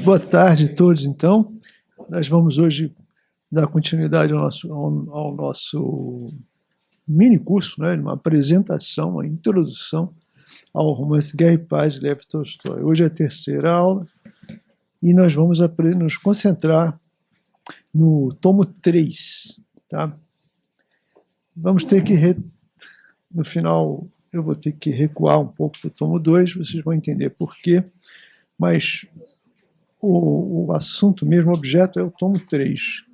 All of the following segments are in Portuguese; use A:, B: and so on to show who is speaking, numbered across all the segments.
A: Boa tarde a todos, então. Nós vamos hoje dar continuidade ao nosso mini curso, né, uma apresentação, uma introdução ao romance Guerra e Paz, de Lev Tolstói. Hoje é a terceira aula e nós vamos nos concentrar no tomo 3. Tá? Vamos ter que, no final, eu vou ter que recuar um pouco para o tomo 2, vocês vão entender por quê, mas o assunto mesmo, o objeto, é o tomo 3.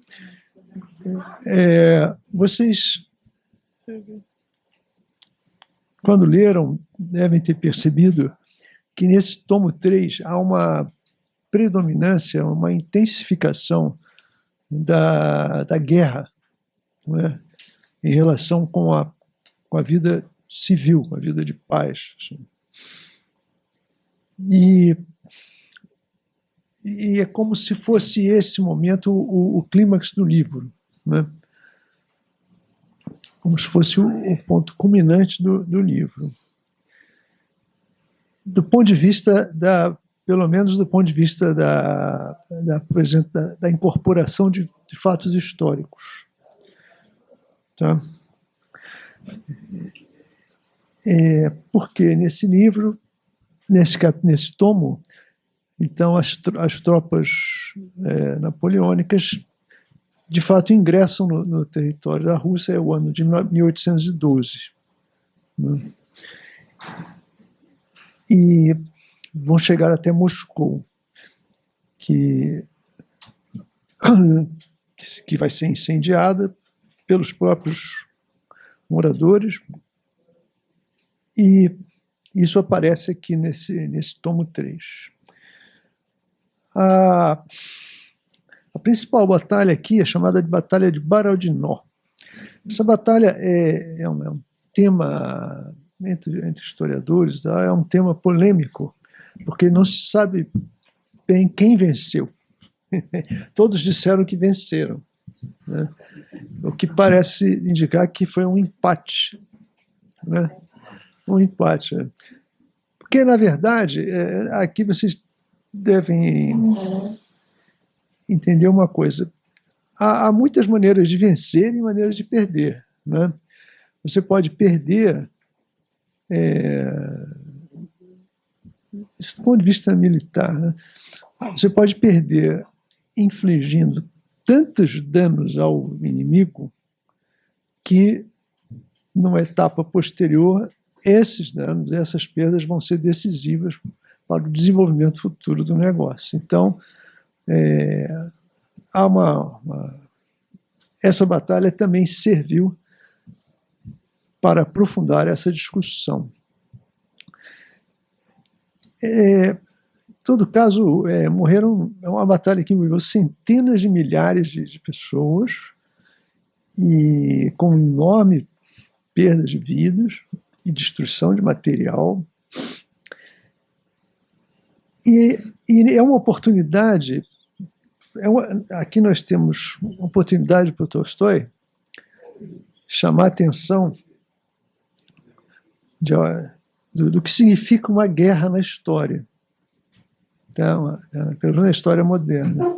A: Vocês, quando leram, devem ter percebido que nesse tomo 3 há uma predominância, uma intensificação da guerra, não é? Em relação com a vida civil, com a vida de paz. Assim. E é como se fosse esse momento o clímax do livro, né? Como se fosse o ponto culminante do livro. Do ponto de vista pelo menos do ponto de vista da incorporação de fatos históricos. Tá? Porque nesse livro, nesse tomo, então as tropas napoleônicas de fato ingressam no território da Rússia, é o ano de 1812. Né? E vão chegar até Moscou, que vai ser incendiada pelos próprios moradores, e isso aparece aqui nesse tomo 3. A principal batalha aqui é chamada de Batalha de Borodino. Essa batalha é um tema, entre historiadores, tá? É um tema polêmico, porque não se sabe bem quem venceu. Todos disseram que venceram, né? O que parece indicar que foi um empate. Né? Um empate. Né? Porque, na verdade, aqui vocês devem entender uma coisa. Há muitas maneiras de vencer e maneiras de perder. Né? Você pode perder, do ponto de vista militar, né? Você pode perder infligindo tantos danos ao inimigo que, numa etapa posterior, esses danos, essas perdas vão ser decisivas para o desenvolvimento futuro do negócio. Então, essa batalha também serviu para aprofundar essa discussão. Em todo caso, morreram, é uma batalha que envolveu centenas de milhares de pessoas e com enorme perda de vidas e destruição de material. E é uma oportunidade, aqui nós temos uma oportunidade para o Tolstói chamar a atenção do que significa uma guerra na história, tá? Pelo menos na história moderna.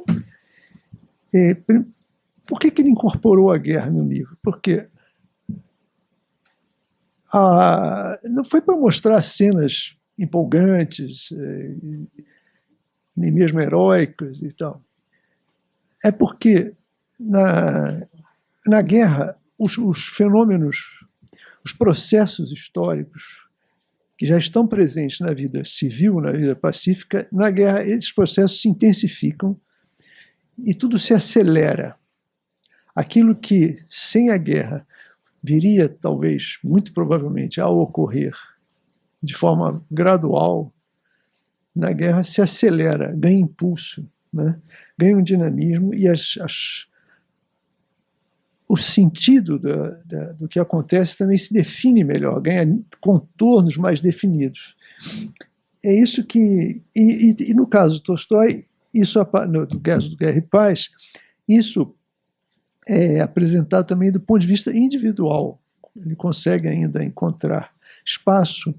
A: Por que ele incorporou a guerra no livro? Porque não foi para mostrar cenas empolgantes, nem mesmo heróicas e tal. É porque na guerra os fenômenos, os processos históricos que já estão presentes na vida civil, na vida pacífica, na guerra esses processos se intensificam e tudo se acelera. Aquilo que sem a guerra viria, talvez, muito provavelmente, a ocorrer de forma gradual, na guerra se acelera, ganha impulso, né? Ganha um dinamismo e o sentido do que acontece também se define melhor, ganha contornos mais definidos. É isso que... E no caso do Tolstói, no caso do Guerra e Paz, isso é apresentado também do ponto de vista individual. Ele consegue ainda encontrar espaço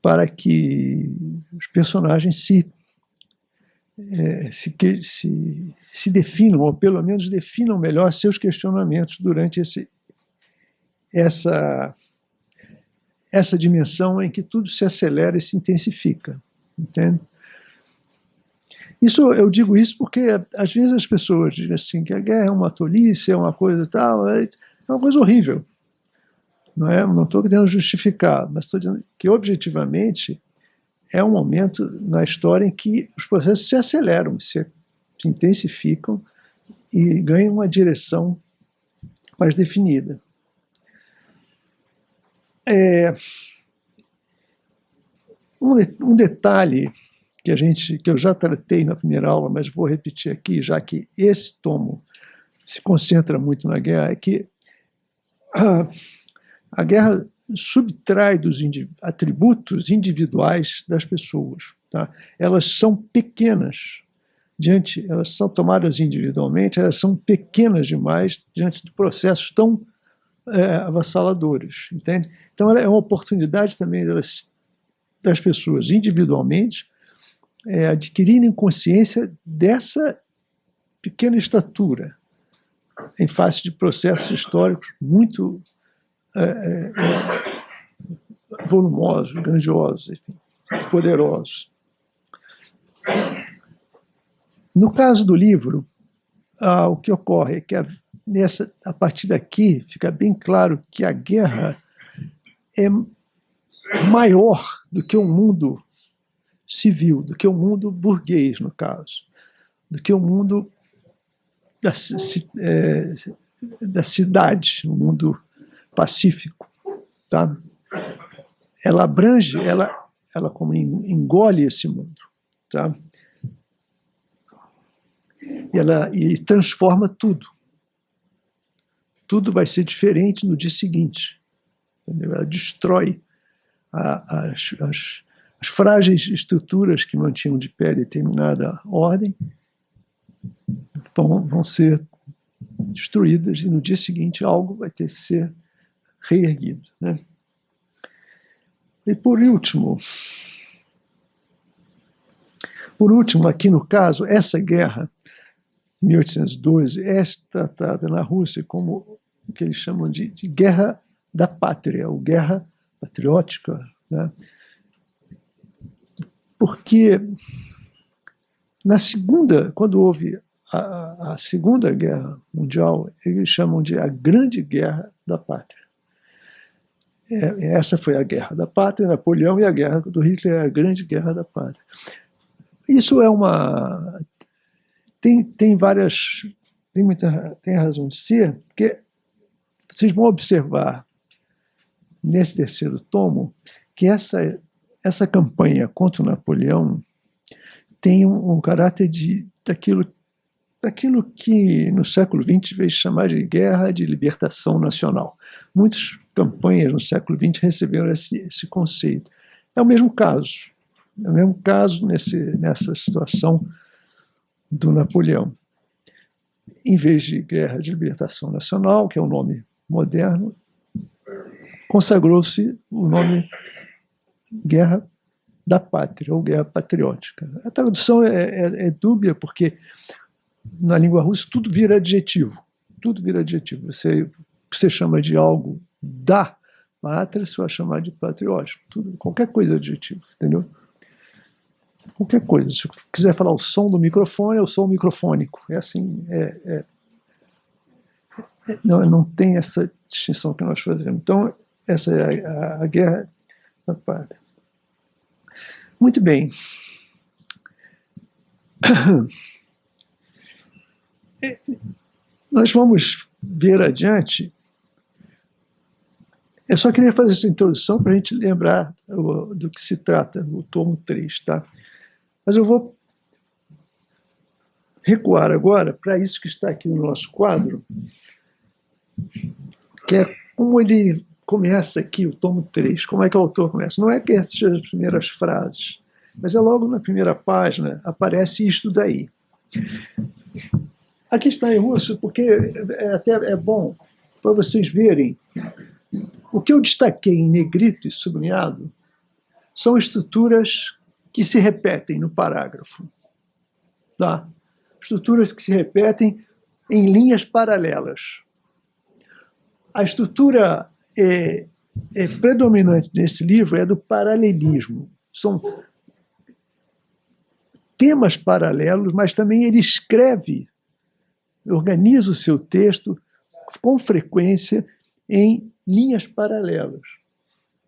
A: para que os personagens se se definam, ou pelo menos definam melhor seus questionamentos durante essa dimensão em que tudo se acelera e se intensifica, entende? Eu digo isso porque, às vezes, as pessoas dizem assim, que a guerra é uma tolice, é uma coisa tal, é uma coisa horrível. Não estou querendo justificar, mas estou dizendo que, objetivamente, é um momento na história em que os processos se aceleram, se intensificam e ganham uma direção mais definida. Um detalhe que eu já tratei na primeira aula, mas vou repetir aqui, já que esse tomo se concentra muito na guerra, é que a guerra subtrai dos atributos individuais das pessoas. Tá? Elas são pequenas elas são tomadas individualmente, elas são pequenas demais diante de processos tão avassaladores, entende? Então, ela é uma oportunidade também das pessoas individualmente adquirirem consciência dessa pequena estatura em face de processos históricos muito volumosos, grandiosos, enfim, poderosos. No caso do livro, o que ocorre é que a partir daqui fica bem claro que a guerra é maior do que o mundo civil, do que o mundo burguês, no caso, do que o mundo da cidade, o mundo pacífico. Tá? Ela abrange, ela como engole esse mundo. Tá? E transforma tudo. Tudo vai ser diferente no dia seguinte. Entendeu? Ela destrói as frágeis estruturas que mantinham de pé determinada ordem, vão ser destruídas e no dia seguinte algo vai ter que ser reerguido. Né? E por último, aqui no caso, essa guerra, 1812, é tratada na Rússia como o que eles chamam de guerra da pátria, ou guerra patriótica, né? Porque quando houve a Segunda Guerra Mundial, eles chamam de a Grande Guerra da Pátria. Essa foi a Guerra da Pátria, Napoleão, e a Guerra do Hitler é a Grande Guerra da Pátria. Isso tem razão de ser, porque vocês vão observar nesse terceiro tomo que essa campanha contra o Napoleão tem um caráter daquilo que no século XX veio chamar de guerra de libertação nacional. Muitas campanhas no século XX receberam esse conceito. É o mesmo caso. É o mesmo caso nessa situação do Napoleão. Em vez de guerra de libertação nacional, que é um nome moderno, consagrou-se o nome Guerra da Pátria, ou Guerra Patriótica. A tradução é dúbia, porque na língua russa tudo vira adjetivo. Tudo vira adjetivo. Você chama de algo da pátria, você vai chamar de patriótico. Qualquer coisa é adjetivo, entendeu? Qualquer coisa. Se eu quiser falar o som do microfone, é o som microfônico. É assim, não tem essa distinção que nós fazemos. Então, essa é a guerra da pátria. Muito bem. Nós vamos ver adiante. Eu só queria fazer essa introdução para a gente lembrar do que se trata no tomo 3, tá? Mas eu vou recuar agora para isso que está aqui no nosso quadro, que é como ele começa aqui, o tomo 3, como é que o autor começa. Não é que essas sejam as primeiras frases, mas é logo na primeira página, aparece isto daí. Aqui está em russo, porque até é bom para vocês verem. O que eu destaquei em negrito e sublinhado são estruturas que se repetem no parágrafo. tá? Estruturas que se repetem em linhas paralelas. A estrutura predominante nesse livro é do paralelismo. São temas paralelos, mas também ele escreve, organiza o seu texto com frequência em linhas paralelas.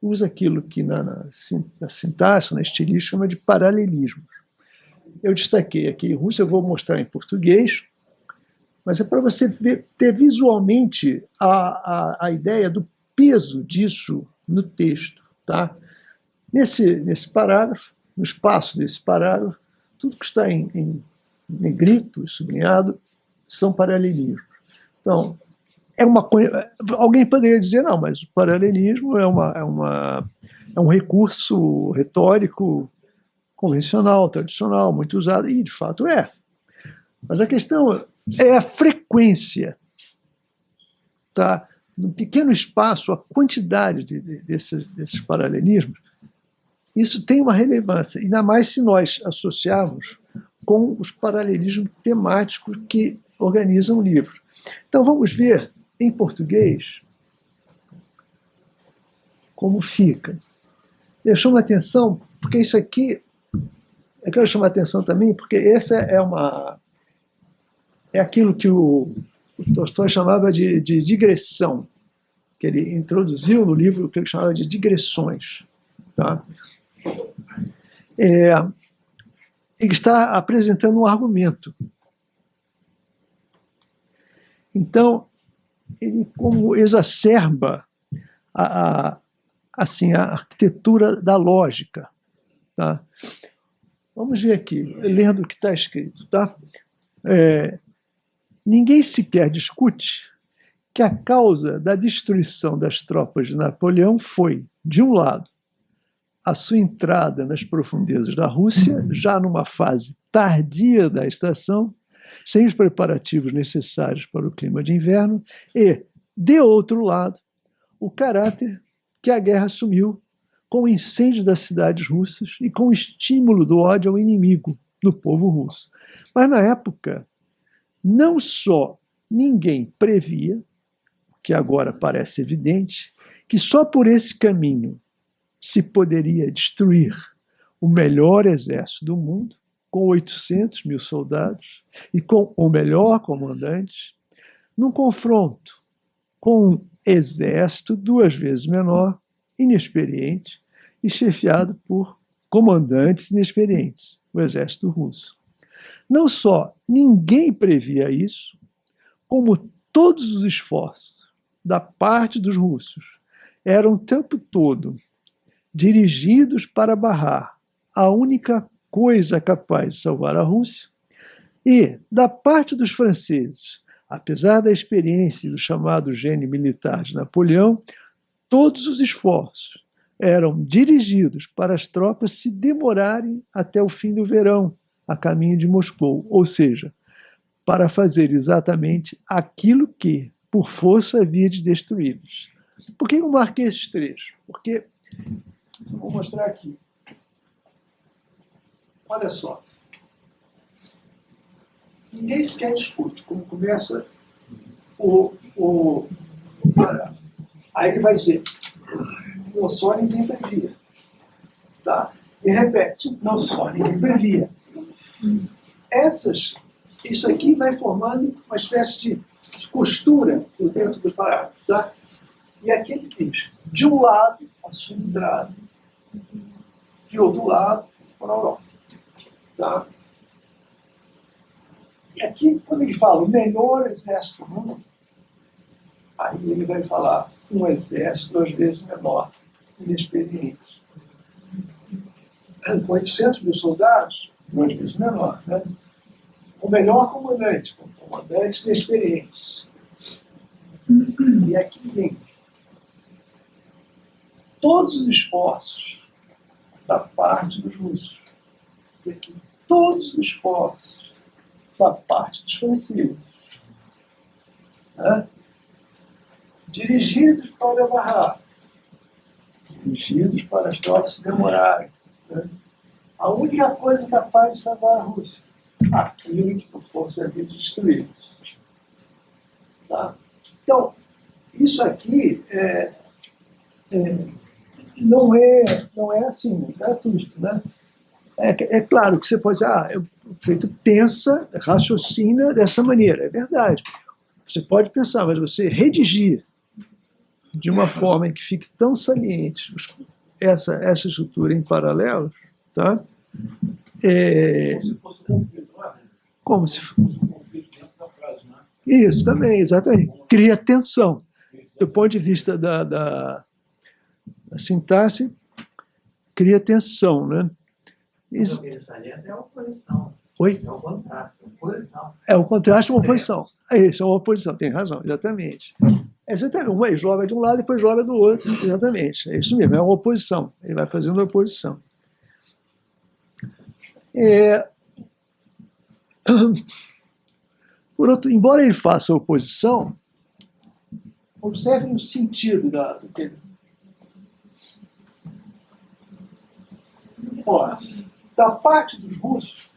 A: Usa aquilo que na sintaxe, na estilística, chama de paralelismo. Eu destaquei aqui em russo, eu vou mostrar em português, mas é para você ter visualmente a ideia do peso disso no texto. Tá? Nesse parágrafo, no espaço desse parágrafo, tudo que está em negrito, sublinhado, são paralelismos. Então, alguém poderia dizer, não, mas o paralelismo é um recurso retórico convencional, tradicional, muito usado, e de fato é. Mas a questão é a frequência. Tá? Num pequeno espaço, a quantidade desses paralelismos, isso tem uma relevância, ainda mais se nós associarmos com os paralelismos temáticos que organizam o livro. Então vamos ver, em português, como fica. Eu chamo a atenção, porque isso aqui, eu quero chamar a atenção também, porque essa é aquilo que o Tolstói chamava de digressão, que ele introduziu no livro o que ele chamava de digressões. Tá? Ele está apresentando um argumento. Então, ele como exacerba assim, a arquitetura da lógica. Tá? Vamos ver aqui, lendo o que está escrito. Tá? Ninguém sequer discute que a causa da destruição das tropas de Napoleão foi, de um lado, a sua entrada nas profundezas da Rússia, já numa fase tardia da estação, sem os preparativos necessários para o clima de inverno, e, de outro lado, o caráter que a guerra assumiu com o incêndio das cidades russas e com o estímulo do ódio ao inimigo do povo russo. Mas, na época, não só ninguém previa, que agora parece evidente, que só por esse caminho se poderia destruir o melhor exército do mundo, com 800 mil soldados e com o melhor comandante, num confronto com um exército 2 vezes menor, inexperiente e chefiado por comandantes inexperientes, o exército russo. Não só ninguém previa isso, como todos os esforços da parte dos russos eram o tempo todo dirigidos para barrar a única coisa capaz de salvar a Rússia, e, da parte dos franceses, apesar da experiência e do chamado gênio militar de Napoleão, todos os esforços eram dirigidos para as tropas se demorarem até o fim do verão, a caminho de Moscou, ou seja, para fazer exatamente aquilo que, por força, havia de destruí-los. Por que eu marquei esses trechos? Porque, vou mostrar aqui. Olha só. Ninguém sequer discute como começa o parágrafo. Aí ele vai dizer, não só ninguém previa. Tá? E repete, não só ninguém previa. Isso aqui vai formando uma espécie de costura por dentro do parágrafo. Tá? E aqui ele diz, de um lado, a sua entrada, de outro lado, para a Europa. Tá? E aqui, quando ele fala o melhor exército do mundo, aí ele vai falar um exército 2 vezes menor, inexperiente. Com 800 mil soldados, 2 vezes menor. Né? O melhor comandante, com comandantes inexperientes. E aqui vem todos os esforços da parte dos russos. E aqui, todos os esforços da parte dos franceses. Né? Dirigidos para barrar, dirigidos para as tropas se demorarem. Né? A única coisa capaz de salvar a Rússia aquilo que por força da vida destruímos. Tá? Então, isso aqui não é assim, gratuito, né? É claro que você pode dizer, o sujeito pensa, raciocina dessa maneira, é verdade. Você pode pensar, mas você redigir de uma forma em que fique tão saliente essa estrutura em paralelo, tá? Como se fosse isso também, exatamente. Cria tensão. Do ponto de vista da sintaxe, cria tensão, né?
B: Isso. É a oposição.
A: Oi?
B: É o contraste, oposição.
A: É o contraste e uma oposição. É isso, é uma oposição, tem razão, exatamente. Exatamente. Uma joga de um lado e depois joga do outro, exatamente. É isso mesmo, é uma oposição. Ele vai fazendo uma oposição. Por outro, embora ele faça a oposição, observem o sentido do que ele. Ora, da parte dos russos,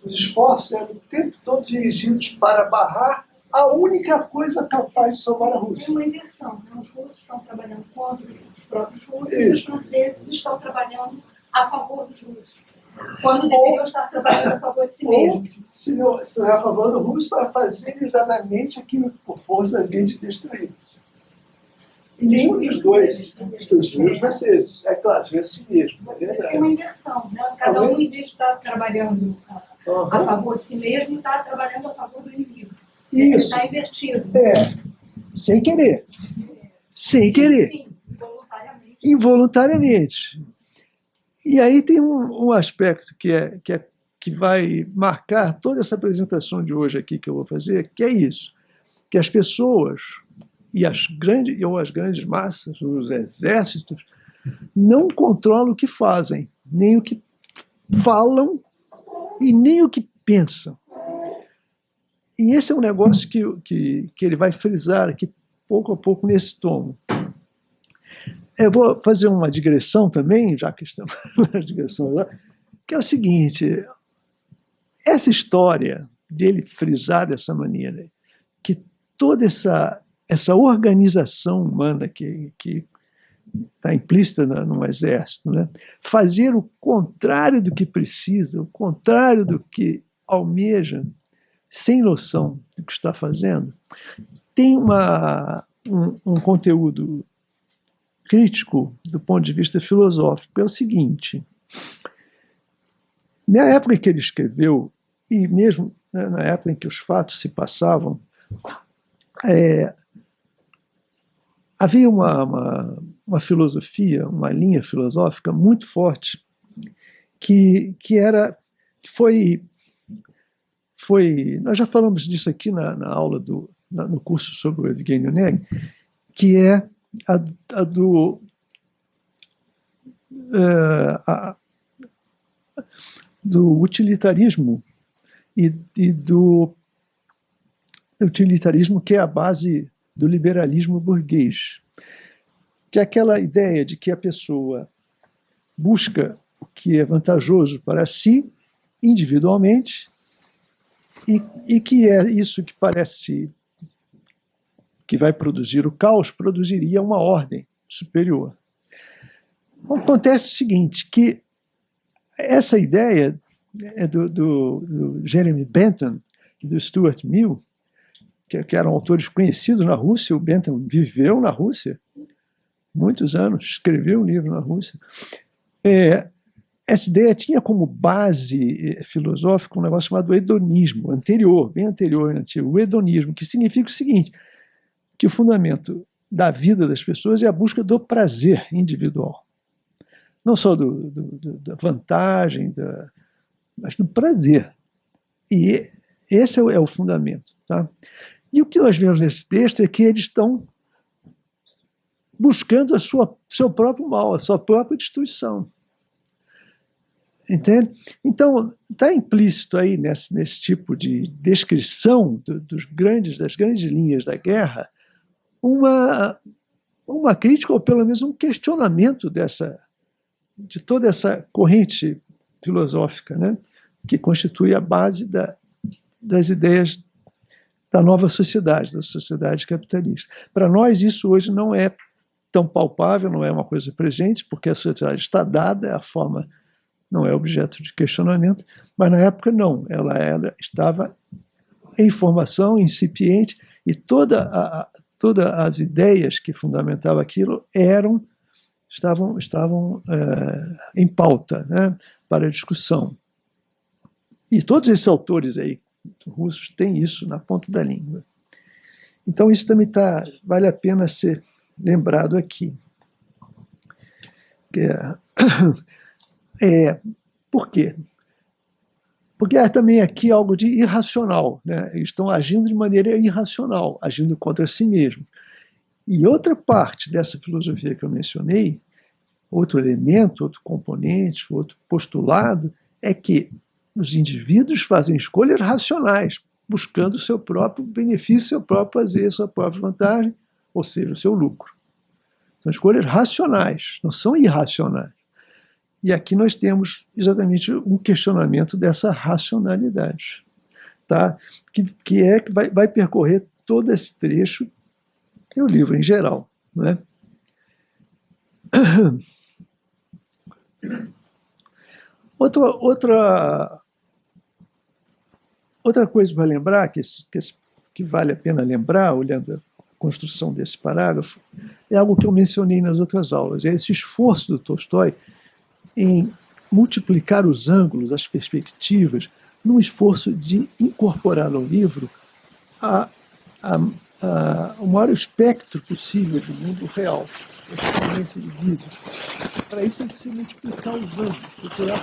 A: os esforços eram o tempo todo dirigidos para barrar a única coisa capaz de salvar a Rússia.
C: Tem uma inversão. Os russos estão trabalhando contra os próprios russos e os franceses estão trabalhando a favor dos russos. Quando deveriam estar trabalhando a favor de si mesmos.
A: Se não é a favor do russo para fazer exatamente aquilo que por força havia de destruir. E nenhum dos dois, os franceses, é claro, é assim mesmo. É verdade.
C: Tem uma inversão. Né? Cada um, em vez de estar trabalhando a favor de si mesmo, está trabalhando a favor do inimigo.
A: Isso.
C: Está invertido.
A: Sem querer. Sem querer.
C: Sim, involuntariamente.
A: Involuntariamente. E aí tem um aspecto que vai marcar toda essa apresentação de hoje aqui que eu vou fazer, que é isso, que as pessoas e as grandes massas, os exércitos, não controlam o que fazem, nem o que falam e nem o que pensam. E esse é um negócio que ele vai frisar aqui pouco a pouco nesse tomo. Eu vou fazer uma digressão também, já que estamos na digressão lá, que é o seguinte, essa história dele frisar dessa maneira, que toda essa organização humana que está implícita no exército, né, fazer o contrário do que precisa, o contrário do que almeja, sem noção do que está fazendo, tem um conteúdo crítico do ponto de vista filosófico. É o seguinte, na época em que ele escreveu, e mesmo na época em que os fatos se passavam, havia uma filosofia, uma linha filosófica muito forte foi, nós já falamos disso aqui na aula no curso sobre o Evgeny Onegin, que é do utilitarismo e do utilitarismo que é a base do liberalismo burguês, que é aquela ideia de que a pessoa busca o que é vantajoso para si, individualmente, e que é isso que parece que vai produzir o caos, produziria uma ordem superior. Acontece o seguinte, que essa ideia é do Jeremy Bentham e do Stuart Mill, que eram autores conhecidos na Rússia. O Bentham viveu na Rússia muitos anos, escreveu um livro na Rússia. Essa ideia tinha como base filosófica um negócio chamado hedonismo, bem anterior, o hedonismo, que significa o seguinte, que o fundamento da vida das pessoas é a busca do prazer individual. Não só da vantagem, mas do prazer. E esse é o fundamento. Tá? E o que nós vemos nesse texto é que eles estão buscando seu próprio mal, a sua própria destruição. Entende? Então, está implícito aí nesse tipo de descrição das grandes linhas da guerra uma crítica, ou pelo menos um questionamento de toda essa corrente filosófica, né? que constitui a base das ideias da nova sociedade, da sociedade capitalista. Para nós, isso hoje não é tão palpável, não é uma coisa presente, porque a sociedade está dada, a forma não é objeto de questionamento, mas na época não, ela estava em formação, incipiente, e todas as ideias que fundamentavam aquilo estavam em pauta, né, para discussão. E todos esses autores aí russos têm isso na ponta da língua. Então isso também vale a pena ser lembrado aqui. Por quê? Porque há também aqui algo de irracional, né? Eles estão agindo de maneira irracional, agindo contra si mesmos. E outra parte dessa filosofia que eu mencionei, outro elemento, outro componente, outro postulado, é que os indivíduos fazem escolhas racionais, buscando o seu próprio benefício, seu próprio prazer, sua própria vantagem, ou seja, o seu lucro. São escolhas racionais, não são irracionais. E aqui nós temos exatamente um questionamento dessa racionalidade, tá? que vai percorrer todo esse trecho e o livro em geral, né? Outra coisa para lembrar, que vale a pena lembrar, olhando a construção desse parágrafo, é algo que eu mencionei nas outras aulas, é esse esforço do Tolstói em multiplicar os ângulos, as perspectivas, num esforço de incorporar no livro o maior espectro possível do mundo real, da experiência de vida. Para isso, tem que se multiplicar os ângulos, procurar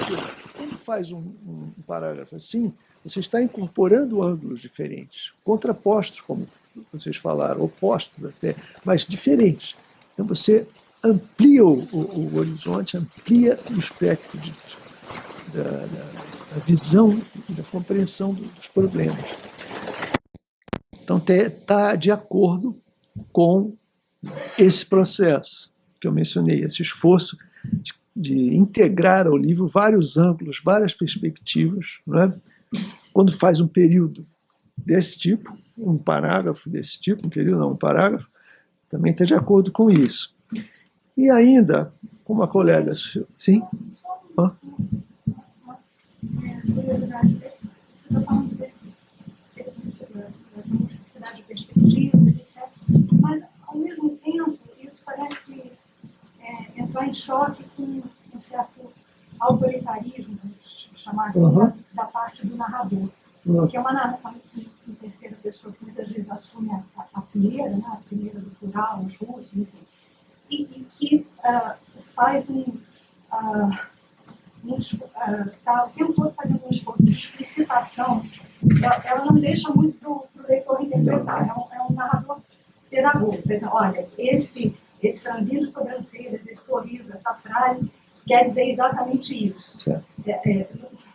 A: quando faz um parágrafo assim, você está incorporando ângulos diferentes, contrapostos, como vocês falaram, opostos até, mas diferentes. Então, você amplia o horizonte, amplia o espectro da visão e da compreensão dos problemas. Então, está de acordo com esse processo que eu mencionei, esse esforço de integrar ao livro vários ângulos, várias perspectivas, né? Quando faz um período desse tipo, um parágrafo desse tipo, um parágrafo, também está de acordo com isso. E ainda, como a colega... Sim?
C: Hã? Você está falando dessa multiplicidade de perspectivas, etc. Mas, ao mesmo tempo, isso parece entrar em choque com um certo autoritarismo, vamos chamar assim, da parte do narrador. Que é uma narração em terceira pessoa que muitas vezes assume a primeira, né, a primeira do plural, os russos, enfim. E que faz está o tempo todo fazendo um esforço de explicitação. Ela não deixa muito para o leitor interpretar. É um narrador pedagogo. Olha, esse franzir de sobrancelhas, esse sorriso, essa frase, quer dizer exatamente isso.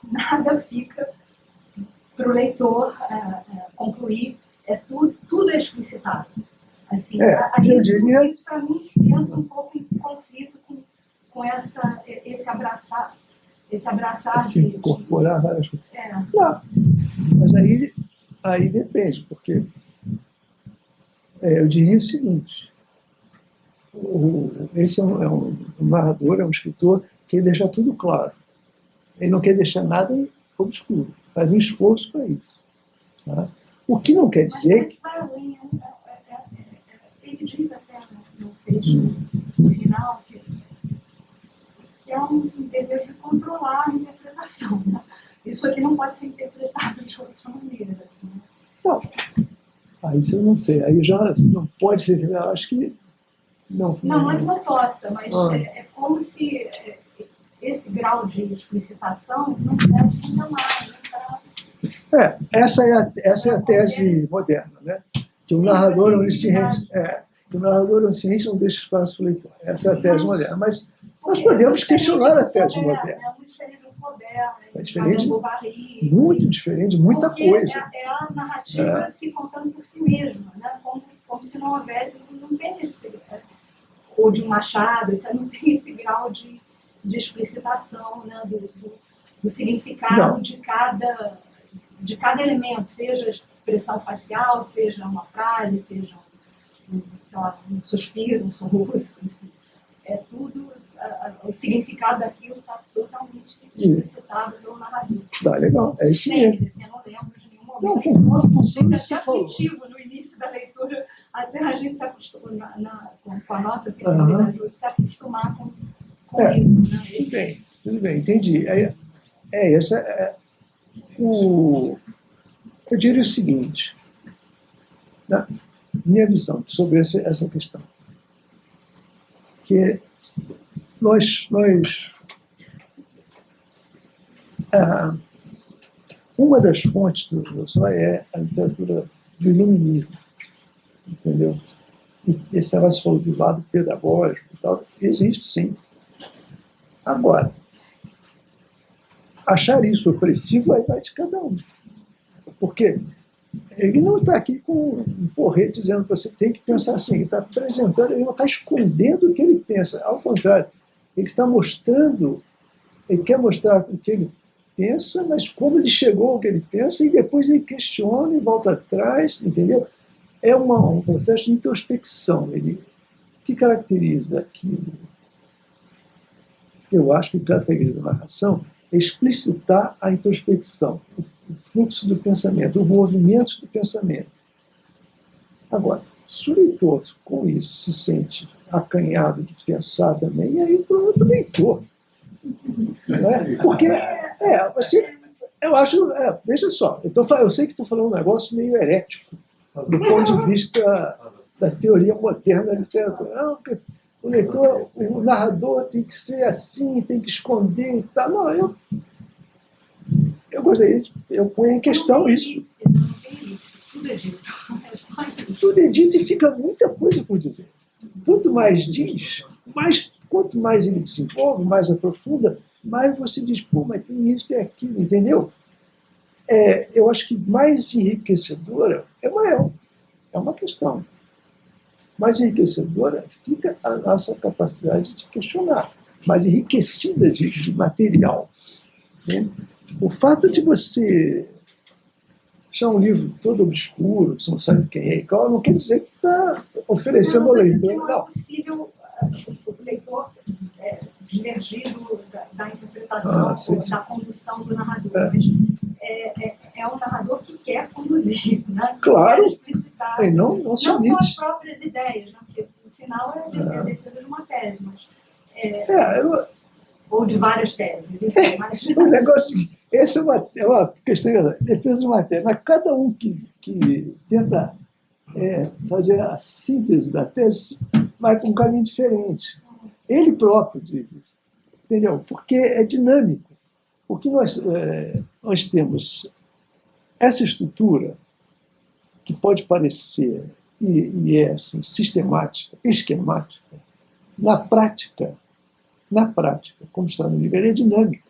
C: Nada fica para o leitor concluir. Tudo é explicitado. Assim, isso para mim entra um pouco em conflito com esse abraçar
A: de incorporar várias coisas. Não, mas aí depende, porque eu diria o seguinte, esse é um narrador, é um escritor que deixa tudo claro. Ele não quer deixar nada obscuro, faz um esforço para isso. Tá? O que não quer dizer que...
C: Ele diz até no texto final que é um desejo de controlar a interpretação. Né? Isso aqui não pode ser interpretado de outra maneira. Assim, né?
A: Não. Aí eu não sei. Aí já não pode ser. Eu acho que não.
C: Não é que não possa, mas é como se esse grau de explicitação não desse ainda mais.
A: Essa é a tese moderna, né? Que o narrador onisciente não deixa espaço para o leitor. Essa é a tese moderna. Mas nós podemos questionar a tese moderna.
C: É muito diferente do Flaubert,
A: é diferente, muito diferente, muita coisa.
C: É a narrativa se contando por si mesma, né? Como se não houvesse, não tem esse, ou de um Machado, não tem esse grau de explicitação, né? do significado
A: Não.
C: de cada elemento, seja expressão facial, seja uma frase, seja sei lá, um suspiro, um soluço, enfim. É tudo, o significado daquilo está totalmente explicitado pelo narrador.
A: Tá, legal. É isso mesmo.
C: Sempre, assim, eu não lembro de nenhum
A: Não,
C: momento.
A: concordo com tudo
C: Chega
A: que
C: até
A: você falou.
C: aflitivo no início da leitura, até a gente se acostumar com a nossa sensibilidade, se acostumar com isso. Né?
A: Tudo bem, entendi. Eu diria o seguinte, na minha visão sobre essa questão, que uma das fontes do filosofia é a literatura do iluminismo, entendeu? E esse negócio falou do lado pedagógico e tal, existe sim. Agora, achar isso opressivo vai de cada um. Porque ele não está aqui com um porrete dizendo que você tem que pensar assim, ele está apresentando, ele não está escondendo o que ele pensa. Ao contrário, ele está mostrando, ele quer mostrar o que ele pensa, mas como ele chegou ao que ele pensa, e depois ele questiona e volta atrás, entendeu? É um processo de introspecção. O que caracteriza aquilo? Eu acho que caracteriza a narração é explicitar a introspecção, o fluxo do pensamento, o movimento do pensamento. Agora, se o leitor, com isso, se sente acanhado de pensar também, aí para o outro leitor. Né? Porque, eu acho, veja só, eu sei que estou falando um negócio meio herético, do ponto de vista da teoria moderna da literatura. Não, o leitor, o narrador tem que ser assim, tem que esconder e tal. Não, eu gostaria, eu ponho em questão isso.
C: Tudo é dito. É só isso.
A: Tudo é dito e fica muita coisa por dizer. Quanto mais diz, quanto mais ele se envolve, mais aprofunda, mais você diz, pô, mas tem isso, tem aquilo, entendeu? Eu acho que mais enriquecedora é uma questão. Mais enriquecedora fica a nossa capacidade de questionar, mais enriquecida de material. Né? O fato de você achar um livro todo obscuro, você não sabe quem é e qual, não quer dizer que está oferecendo ao leitor.
C: Não é possível o leitor divergir da interpretação, da condução do narrador. Mas é um narrador que quer conduzir, né?
A: Claro.
C: Quer explicitar.
A: E não
C: só as próprias ideias, né? Porque no final é a defesa de uma tese, mas ou de várias teses. Enfim, mas...
A: O negócio, essa é uma questão de defesa de uma tese, mas cada um que tenta fazer a síntese da tese vai para um caminho diferente. Ele próprio diz isso, entendeu? Porque é dinâmico. Porque nós temos essa estrutura que pode parecer, e é assim, sistemática, esquemática, na prática, como está no livro, ela é dinâmica.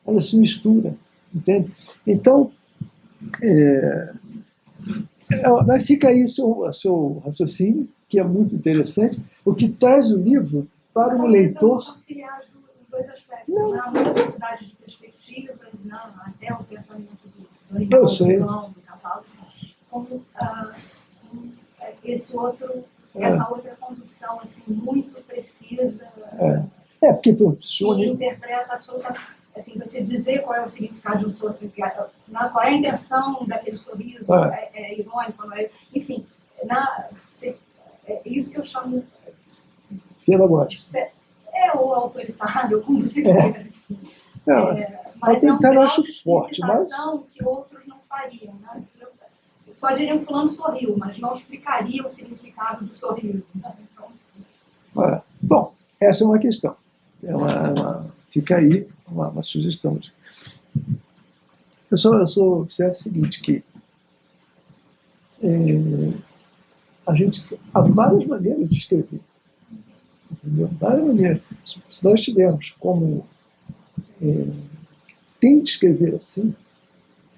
A: Ela se mistura, entende? Então, fica aí o seu raciocínio, que é muito interessante, o que traz o livro para o leitor.
C: Conciliar os dois aspectos, a multiplicidade de perspectivas, até o pensamento do animal, do cão, do cavalo, como essa outra condução assim, muito precisa.
A: Porque
C: que interpreta absolutamente. Assim, você dizer qual é o significado de um sorriso, qual é a intenção daquele sorriso, é irônico, não é? Enfim, é isso que eu chamo
A: pedagógico.
C: Ou autoritário, como você quer. Mas
A: é um grau
C: de forte, que outros não fariam. Né? Só diriam fulano sorriu, mas não explicaria o significado do sorriso. Né? Então...
A: Bom, essa é uma questão. Fica aí uma sugestão. Eu sou observo o seguinte, que há várias maneiras de escrever. Entendeu? Várias maneiras. Se nós tivermos como tem de escrever assim,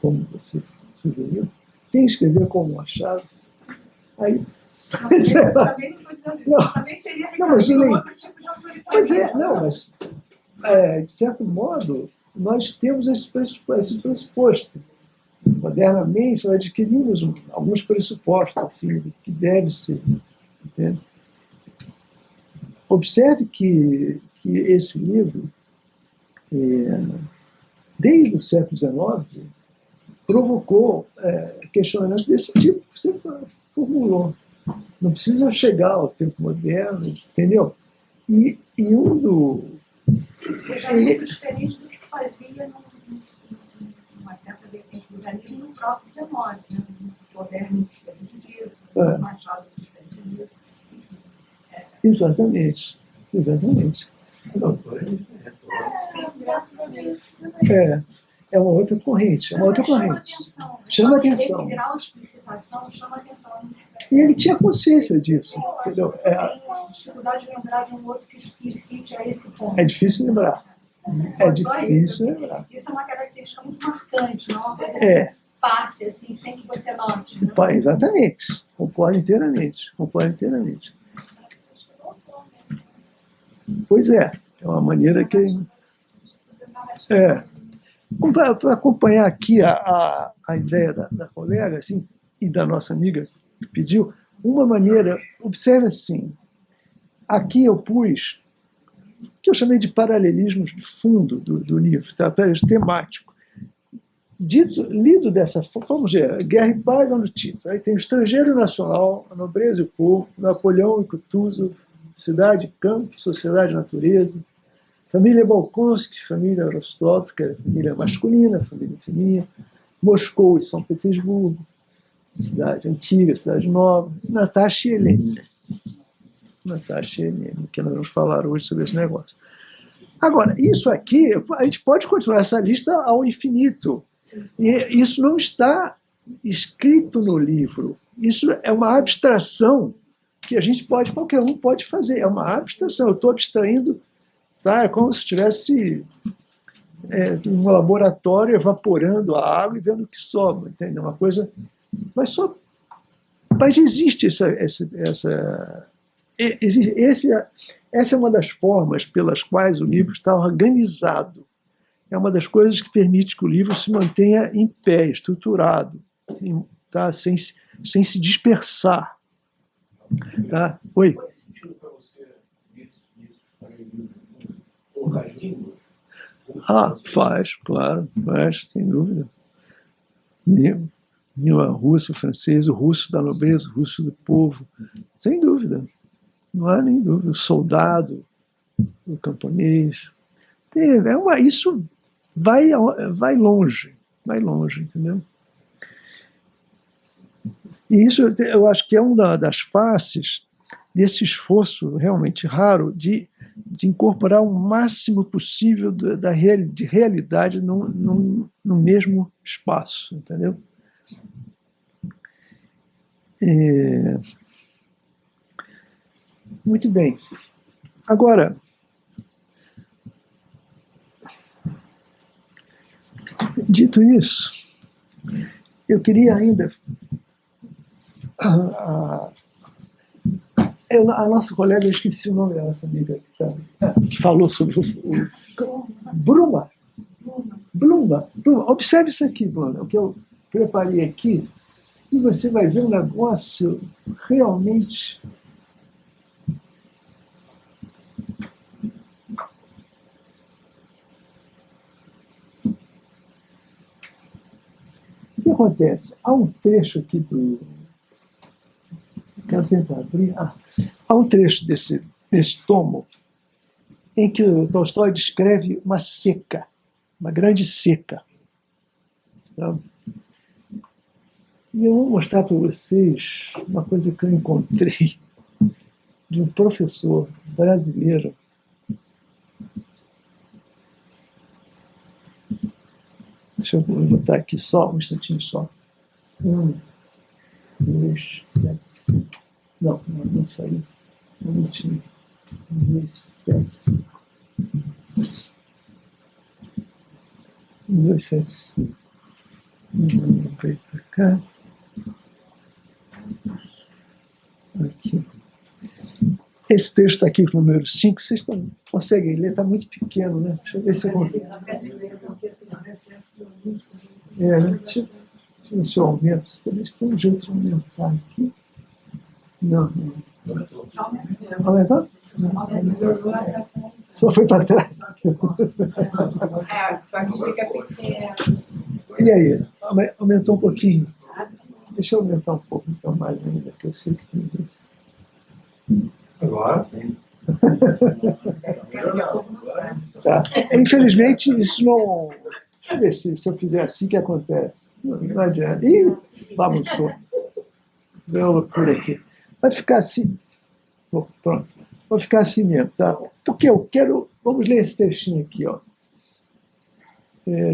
A: como você sugeriu, tem de escrever como um achado, aí...
C: Também não estou dizendo isso. Também seria outro tipo de autoritarismo.
A: Mas de certo modo, nós temos esse pressuposto. Modernamente, nós adquirimos alguns pressupostos assim, do que deve ser. Entende? Observe que esse livro, desde o século XIX, provocou questionamentos desse tipo que você formulou. Não precisa chegar ao tempo moderno, entendeu? E um do...
C: É muito diferente do que se fazia numa certa vertente do jornalismo no próprio XIX, né? O moderno diferente disso, o Machado diferente disso.
A: Exatamente. É uma outra corrente. Chama atenção.
C: Esse grau de explicitação chama atenção.
A: E ele tinha consciência disso. Entendeu?
C: Dificuldade de lembrar de um outro que explicite a esse ponto.
A: É difícil lembrar. Isso
C: é uma característica muito marcante, não é uma coisa que passe assim, sem que você note. Né?
A: Exatamente. Concordo inteiramente. Pois é uma maneira que... Para acompanhar aqui a ideia da colega assim, e da nossa amiga que pediu, uma maneira, observe assim, aqui eu pus o que eu chamei de paralelismos de fundo do livro, tá? Temático. Lido dessa forma, vamos ver, Guerra e Paz no título, aí tem o Estrangeiro Nacional, a Nobreza e o Povo, Napoleão e Kutuzov, Cidade e Campo, Sociedade e Natureza, família Bolkonsky, família Rostov, que é família masculina, família feminina, Moscou e São Petersburgo, cidade antiga, cidade nova, Natasha e Helena, que nós vamos falar hoje sobre esse negócio. Agora, isso aqui, a gente pode continuar essa lista ao infinito, e isso não está escrito no livro, isso é uma abstração que qualquer um pode fazer, é uma abstração, eu estou abstraindo. Tá? É como se estivesse num laboratório evaporando a água e vendo o que sobra, entende? Uma coisa... Mas existe essa é uma das formas pelas quais o livro está organizado. É uma das coisas que permite que o livro se mantenha em pé, estruturado, tá? sem se dispersar. Tá? Oi? Faz, claro, sem dúvida. Russo, francês, o russo da nobreza, o russo do povo, sem dúvida. Não há nem dúvida. O soldado, o camponês. Isso vai longe, entendeu? E isso eu acho que é uma das faces desse esforço realmente raro de incorporar o máximo possível de realidade no mesmo espaço, entendeu? Muito bem. Agora, dito isso, eu queria ainda... A nossa colega, eu esqueci o nome dela, essa amiga que falou sobre o Bruma. Observe isso aqui, Bruna, o que eu preparei aqui, e você vai ver um negócio realmente... O que acontece? Há um trecho aqui do... Quero tentar abrir. Há um trecho desse tomo em que o Tolstói descreve uma seca, uma grande seca. Tá? E eu vou mostrar para vocês uma coisa que eu encontrei de um professor brasileiro. Deixa eu botar aqui só, um instantinho só. 1, 2, 7, 5. Não saiu. Um minutinho. 1, 2, 7, 5. 1, 2, 7, 5. Vamos para cá. Aqui. Esse texto está aqui com o número 5. Vocês conseguem ler? Está muito pequeno, né? Deixa eu ver se eu consigo. Deixa eu ver se eu aumento. Talvez foi um jeito de aumentar aqui. Não. Aumentou? Só foi para trás.
C: Só que fica pequeno.
A: E aí? Aumentou um pouquinho? Deixa eu aumentar um pouco então mais ainda, que eu sei que tem isso.
D: Agora tem.
A: Tá. Infelizmente, isso não. Deixa eu ver se eu fizer assim, o que acontece? Não adianta. Ih, bagunçou. Deu uma loucura aqui. Vai ficar assim. Bom, pronto. Vai ficar assim mesmo, tá? Porque eu quero. Vamos ler esse trechinho aqui, ó.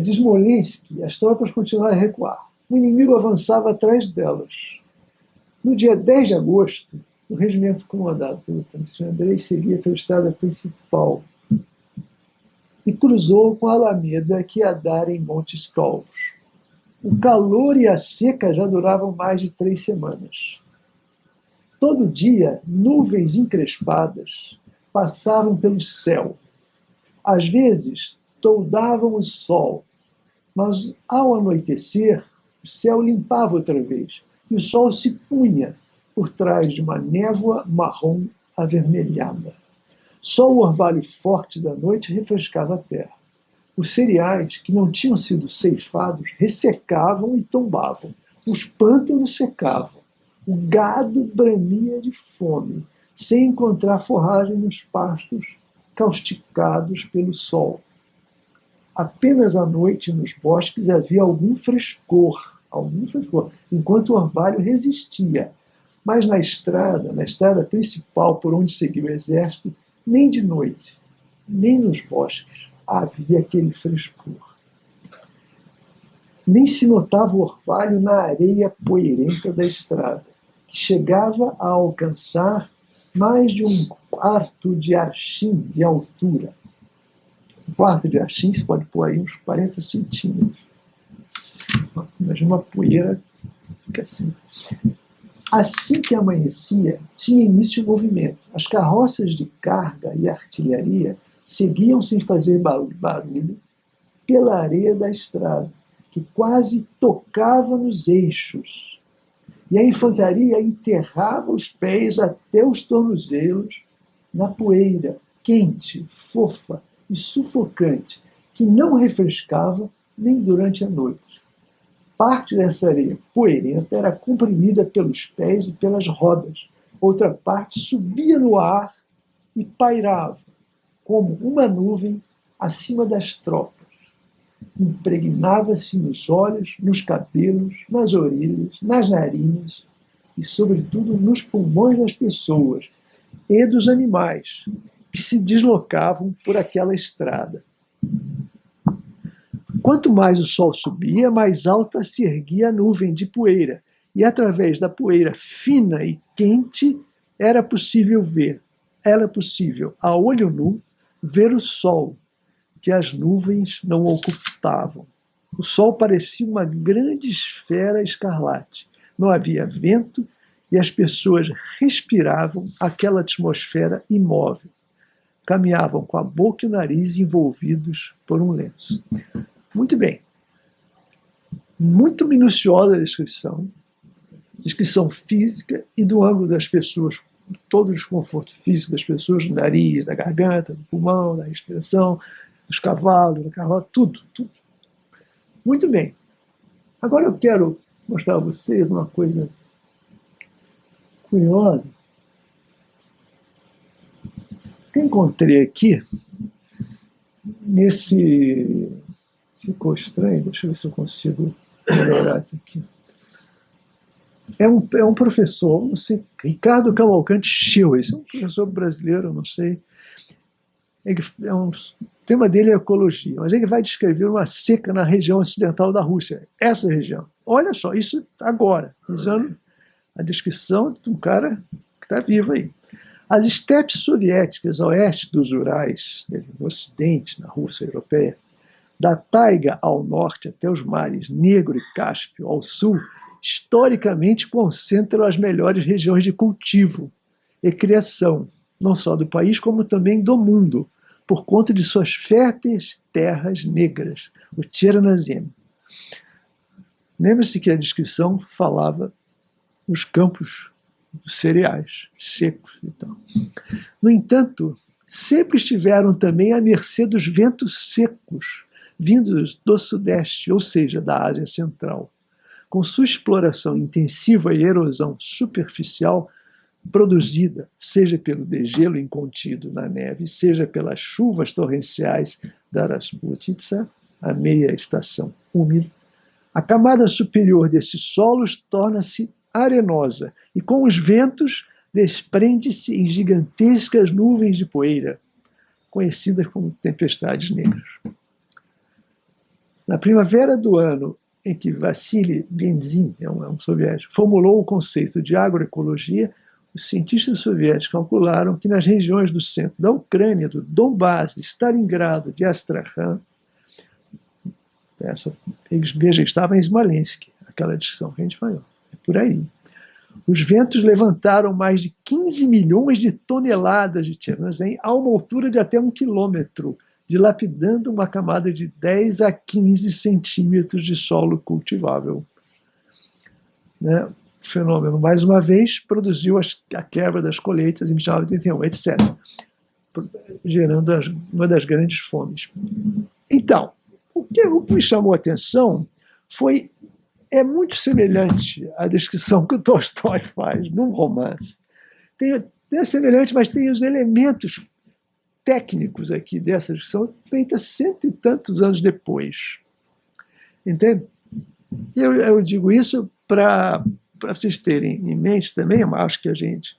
A: Diz Smolensk, as tropas continuaram a recuar. O inimigo avançava atrás delas. No dia 10 de agosto, o regimento comandado pelo tenente Andrei seguia pela estrada principal e cruzou com a alameda que ia dar em Montes Calvos. O calor e a seca já duravam mais de 3 semanas. Todo dia, nuvens encrespadas passavam pelo céu. Às vezes, toldavam o sol, mas ao anoitecer, o céu limpava outra vez e o sol se punha por trás de uma névoa marrom avermelhada. Só o orvalho forte da noite refrescava a terra. Os cereais, que não tinham sido ceifados, ressecavam e tombavam. Os pântanos secavam. O gado bramia de fome, sem encontrar forragem nos pastos causticados pelo sol. Apenas à noite nos bosques havia algum frescor, enquanto o orvalho resistia. Mas na estrada principal por onde seguia o exército, nem de noite, nem nos bosques havia aquele frescor. Nem se notava o orvalho na areia poeirenta da estrada, que chegava a alcançar mais de 1/4 de archim de altura. 1/4 de archim, se pode pôr aí uns 40 centímetros. Imagina uma poeira, fica assim. Assim que amanhecia, tinha início o movimento. As carroças de carga e artilharia seguiam sem fazer barulho pela areia da estrada, que quase tocava nos eixos. E a infantaria enterrava os pés até os tornozelos na poeira, quente, fofa e sufocante, que não refrescava nem durante a noite. Parte dessa areia poeirenta era comprimida pelos pés e pelas rodas. Outra parte subia no ar e pairava, como uma nuvem acima das tropas. Impregnava-se nos olhos, nos cabelos, nas orelhas, nas narinas e, sobretudo, nos pulmões das pessoas e dos animais que se deslocavam por aquela estrada. Quanto mais o sol subia, mais alta se erguia a nuvem de poeira, e através da poeira fina e quente era possível, a olho nu, ver o sol, que as nuvens não ocultavam. O sol parecia uma grande esfera escarlate. Não havia vento e as pessoas respiravam aquela atmosfera imóvel. Caminhavam com a boca e o nariz envolvidos por um lenço. Muito bem. Muito minuciosa a descrição física e do ângulo das pessoas, todo o desconforto físico das pessoas, do nariz, da garganta, do pulmão, da respiração, dos cavalos, da carroça, tudo. Muito bem. Agora eu quero mostrar a vocês uma coisa curiosa que eu encontrei aqui nesse... Ficou estranho, deixa eu ver se eu consigo melhorar isso aqui. É um professor, não sei, Ricardo Cavalcante Schil, esse é um professor brasileiro, não sei. O tema dele é ecologia, mas ele vai descrever uma seca na região ocidental da Rússia, essa região. Olha só, isso agora, usando a descrição de um cara que está vivo aí. As estepes soviéticas a oeste dos Urais, no ocidente, na Rússia europeia, da taiga ao norte até os mares Negro e Cáspio ao sul, historicamente concentram as melhores regiões de cultivo e criação, não só do país, como também do mundo, por conta de suas férteis terras negras, o Tchernozem. Lembre-se que a descrição falava dos campos dos cereais secos e tal. No entanto, sempre estiveram também à mercê dos ventos secos vindos do sudeste, ou seja, da Ásia Central. Com sua exploração intensiva e erosão superficial produzida, seja pelo degelo incontido na neve, seja pelas chuvas torrenciais da Rasputitsa, a meia estação úmida, a camada superior desses solos torna-se arenosa e, com os ventos, desprende-se em gigantescas nuvens de poeira, conhecidas como tempestades negras. Na primavera do ano em que Vassili Benzin, um soviético, formulou o conceito de agroecologia, os cientistas soviéticos calcularam que nas regiões do centro da Ucrânia, do Donbass, de Stalingrado, de Astrakhan, veja, estava em Smolensk, aquela descrição que a gente falou, é por aí. Os ventos levantaram mais de 15 milhões de toneladas de chernobyl a uma altura de até 1 quilômetro, dilapidando uma camada de 10 a 15 centímetros de solo cultivável. Né? O fenômeno, mais uma vez, produziu a quebra das colheitas em 1981, etc., gerando uma das grandes fomes. Então, o que me chamou a atenção é muito semelhante à descrição que o Tolstói faz num romance. É semelhante, mas tem os elementos técnicos aqui dessa descrição, feita 100 e tantos anos depois. Entende? Eu digo isso para vocês terem em mente também, eu acho que a gente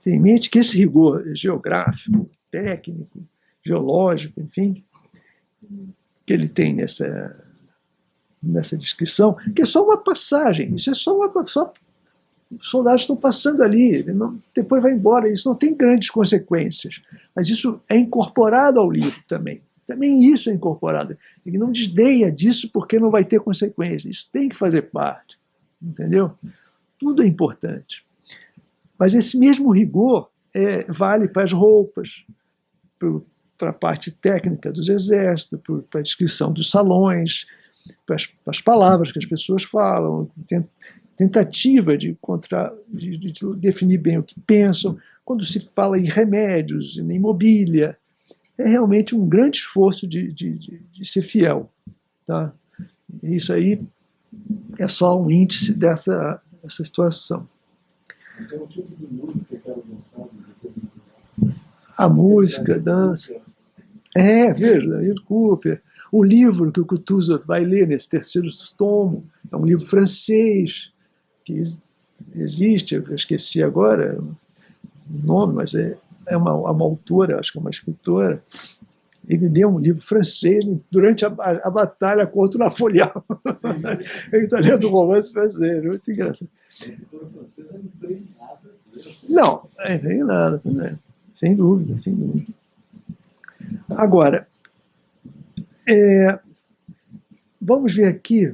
A: tem em mente que esse rigor geográfico, técnico, geológico, enfim, que ele tem nessa descrição, que é só uma passagem, isso é só os soldados estão passando ali, depois vai embora, isso não tem grandes consequências, mas isso é incorporado ao livro também isso é incorporado, ele não desdenha disso porque não vai ter consequências, isso tem que fazer parte, entendeu? Tudo é importante, mas esse mesmo rigor vale para as roupas, para a parte técnica dos exércitos, para a descrição dos salões, para as palavras que as pessoas falam, tentativa de definir bem o que pensam, quando se fala em remédios, em mobília, é realmente um grande esforço de ser fiel. Tá? Isso aí é só um índice dessa situação.
D: Então, o tipo de música que era lançada?
A: A música, a dança. Veja, Ian Cooper. O livro que o Kutuzov vai ler nesse terceiro tomo é um livro francês, que existe, eu esqueci agora o nome, mas é uma autora, acho que é uma escritora. Ele leu um livro francês durante a batalha contra o Napoleão. Ele está lendo um romance francês, muito engraçado. Não, não tem nada, sem dúvida, sem dúvida. Agora, vamos ver aqui,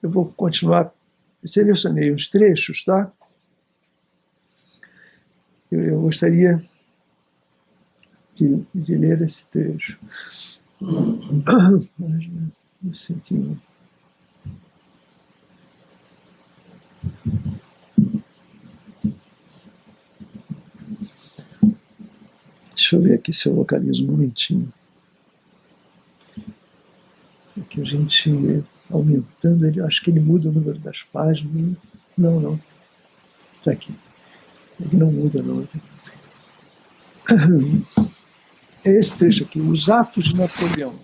A: eu vou continuar, selecionei uns trechos, tá? Eu gostaria de ler esse trecho. No sentido. Deixa eu ver aqui se eu localizo um momentinho. Aqui a gente, aumentando, acho que ele muda o número das páginas. Não. Está aqui. Ele não muda, não. É esse trecho aqui, os atos de Napoleão.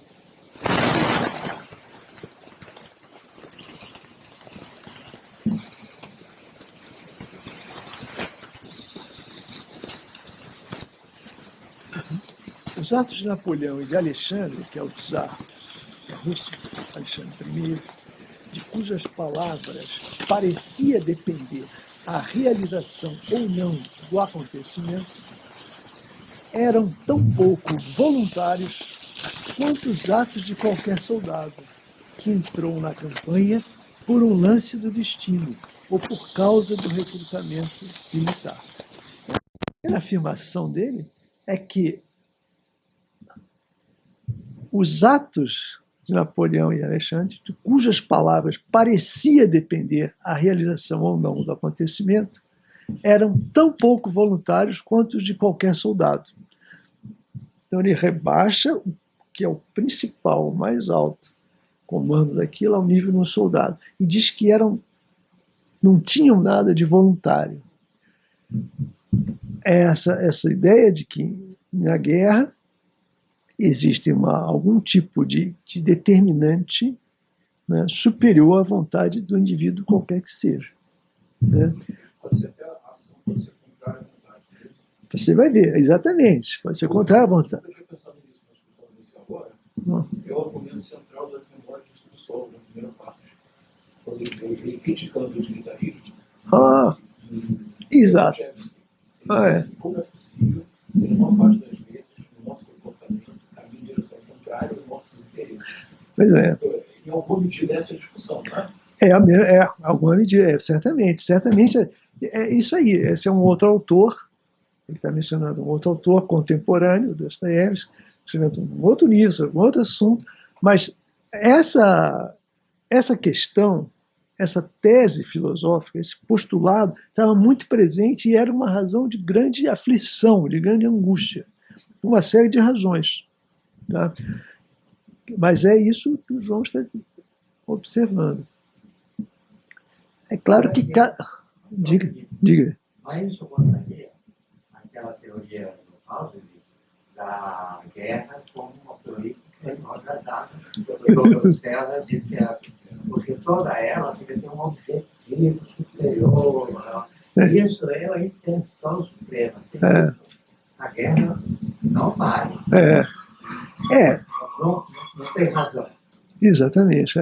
A: Os atos de Napoleão e de Alexandre, que é o czar russo, Alexandre I, de cujas palavras parecia depender a realização ou não do acontecimento, eram tão pouco voluntários quanto os atos de qualquer soldado que entrou na campanha por um lance do destino ou por causa do recrutamento militar. A afirmação dele é que os atos de Napoleão e Alexandre, de cujas palavras parecia depender a realização ou não do acontecimento, eram tão pouco voluntários quanto os de qualquer soldado. Então ele rebaixa o que é o principal, o mais alto comando daquilo ao nível de um soldado e diz que não tinham nada de voluntário. Essa ideia de que na guerra existe algum tipo de determinante, né, superior à vontade do indivíduo, qualquer que seja. Né?
D: Pode ser até a ação, pode ser contrária à vontade.
A: Você vai ver, exatamente. Pode ser contrária à vontade.
D: Eu tinha pensado nisso, mas estou falando isso agora. É o argumento central das memórias do Sol, na primeira parte. Quando ele criticando o utilitarismo.
A: Exato.
D: Como é possível, que numa parte das vezes, o nosso comportamento caminha em direção contrária aos nossos interesses?
A: Pois é.
D: Em alguma medida essa discussão, não
A: é? Alguma medida, certamente é isso aí. Esse é um outro autor, ele está mencionando um outro autor contemporâneo, Dostoiévski, escrevendo um outro livro, um outro assunto, mas essa questão, essa tese filosófica, esse postulado, estava muito presente e era uma razão de grande aflição, de grande angústia, por uma série de razões. Tá? Mas é isso que o João está observando. É claro que... Diga.
B: Mas isso contraria aquela teoria do Clausewitz da guerra como uma política organizada. O César disse porque toda ela tem que ter um objetivo superior. Isso é a intenção suprema. A guerra não vale. Não tem razão.
A: Exatamente.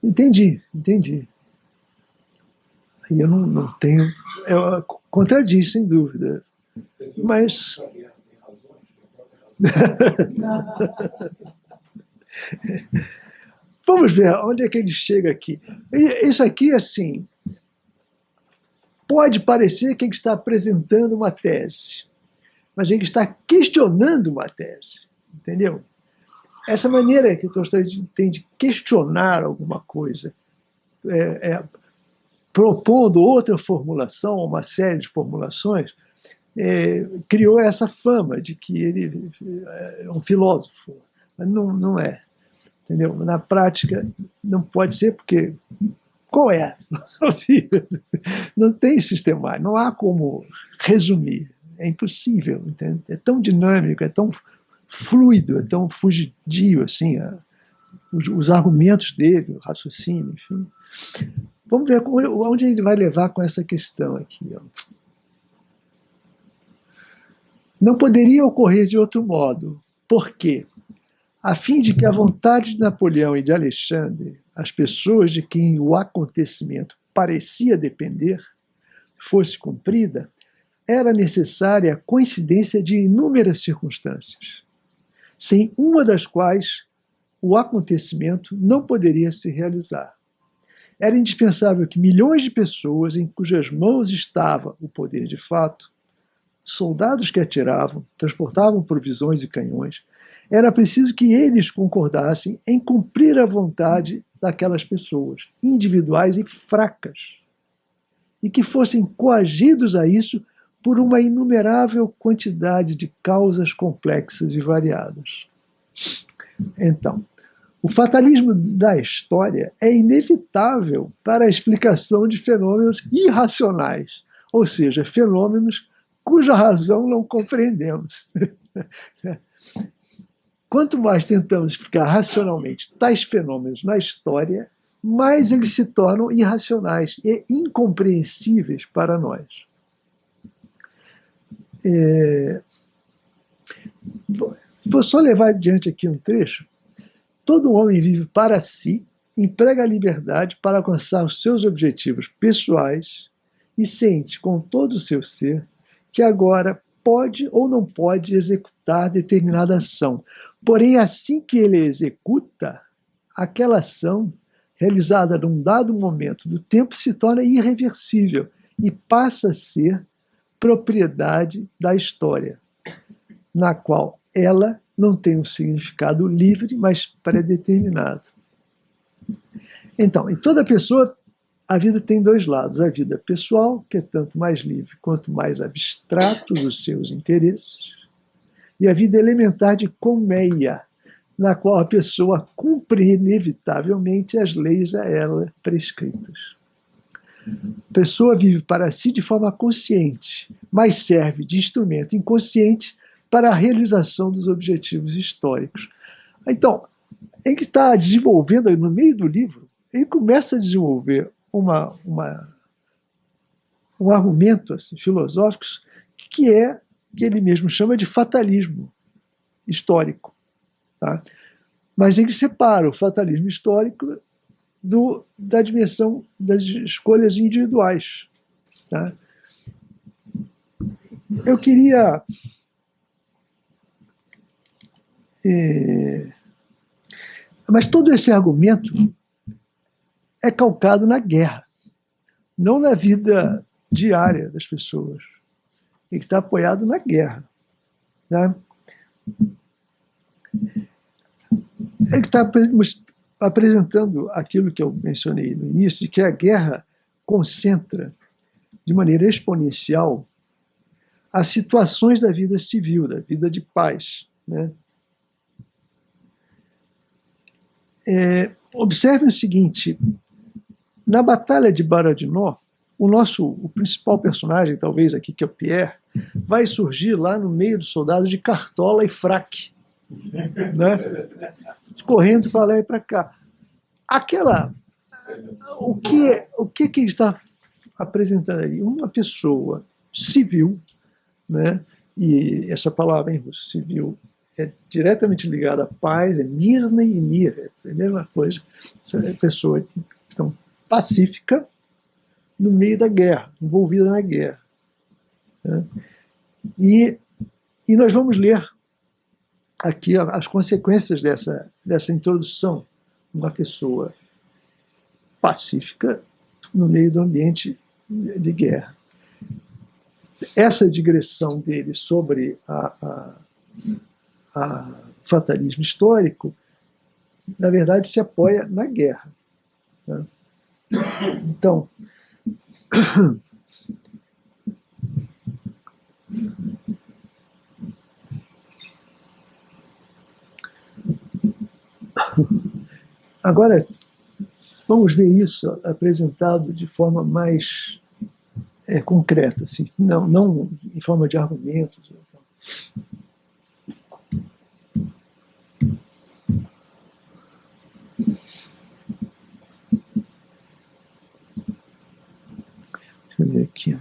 A: Entendi. Aí eu não tenho... contradiz, sem dúvida. Mas... Vamos ver onde é que ele chega aqui. Isso aqui, assim, pode parecer que ele está apresentando uma tese, mas ele está questionando uma tese, entendeu? Essa maneira que o Tolstói tem de questionar alguma coisa, propondo outra formulação, uma série de formulações, criou essa fama de que ele é um filósofo. Mas não é. Entendeu? Na prática, não pode ser, porque qual é a filosofia? Não tem sistemático, não há como resumir. É impossível. Entende? É tão dinâmico, é tão fluido, é tão fugidio, assim, os argumentos dele, o raciocínio, enfim. Vamos ver onde ele vai levar com essa questão aqui. Ó. Não poderia ocorrer de outro modo. Por quê? A fim de que a vontade de Napoleão e de Alexandre, as pessoas de quem o acontecimento parecia depender, fosse cumprida, era necessária a coincidência de inúmeras circunstâncias, sem uma das quais o acontecimento não poderia se realizar. Era indispensável que milhões de pessoas em cujas mãos estava o poder de fato, soldados que atiravam, transportavam provisões e canhões, era preciso que eles concordassem em cumprir a vontade daquelas pessoas, individuais e fracas, e que fossem coagidos a isso por uma inumerável quantidade de causas complexas e variadas. Então, o fatalismo da história é inevitável para a explicação de fenômenos irracionais, ou seja, fenômenos cuja razão não compreendemos. Quanto mais tentamos explicar racionalmente tais fenômenos na história, mais eles se tornam irracionais e incompreensíveis para nós. Vou só levar adiante aqui um trecho. Todo homem vive para si, emprega a liberdade para alcançar os seus objetivos pessoais e sente com todo o seu ser que agora pode ou não pode executar determinada ação. Porém, assim que ele executa, aquela ação, realizada num dado momento do tempo, se torna irreversível e passa a ser propriedade da história, na qual ela não tem um significado livre, mas pré-determinado. Então, em toda pessoa, a vida tem dois lados. A vida pessoal, que é tanto mais livre quanto mais abstrato os seus interesses, e a vida elementar de colmeia, na qual a pessoa cumpre inevitavelmente as leis a ela prescritas. A pessoa vive para si de forma consciente, mas serve de instrumento inconsciente para a realização dos objetivos históricos. Então, ele está desenvolvendo, no meio do livro, ele começa a desenvolver um argumento assim, filosófico que ele mesmo chama de fatalismo histórico. Tá? Mas ele separa o fatalismo histórico da dimensão das escolhas individuais. Tá? Eu queria mas todo esse argumento é calcado na guerra, não na vida diária das pessoas. Ele está apoiado na guerra. Tá? Ele está apresentando aquilo que eu mencionei no início, de que a guerra concentra de maneira exponencial as situações da vida civil, da vida de paz. Né? Observe o seguinte, na Batalha de Borodino, o principal personagem, talvez aqui, que é o Pierre, vai surgir lá no meio dos soldados de cartola e fraque, né? Correndo para lá e para cá. O que ele está apresentando ali? Uma pessoa civil, né? E essa palavra em russo, civil, é diretamente ligada à paz, é mirna e mir, é a mesma coisa. Essa pessoa então, pacífica no meio da guerra, envolvida na guerra. Né? E nós vamos ler aqui as consequências dessa introdução. Uma pessoa pacífica no meio do ambiente de guerra. Essa digressão dele sobre a fatalismo histórico, na verdade, se apoia na guerra. Né? Então, agora, vamos ver isso apresentado de forma mais concreta, assim, não em forma de argumentos. Deixa eu ver aqui.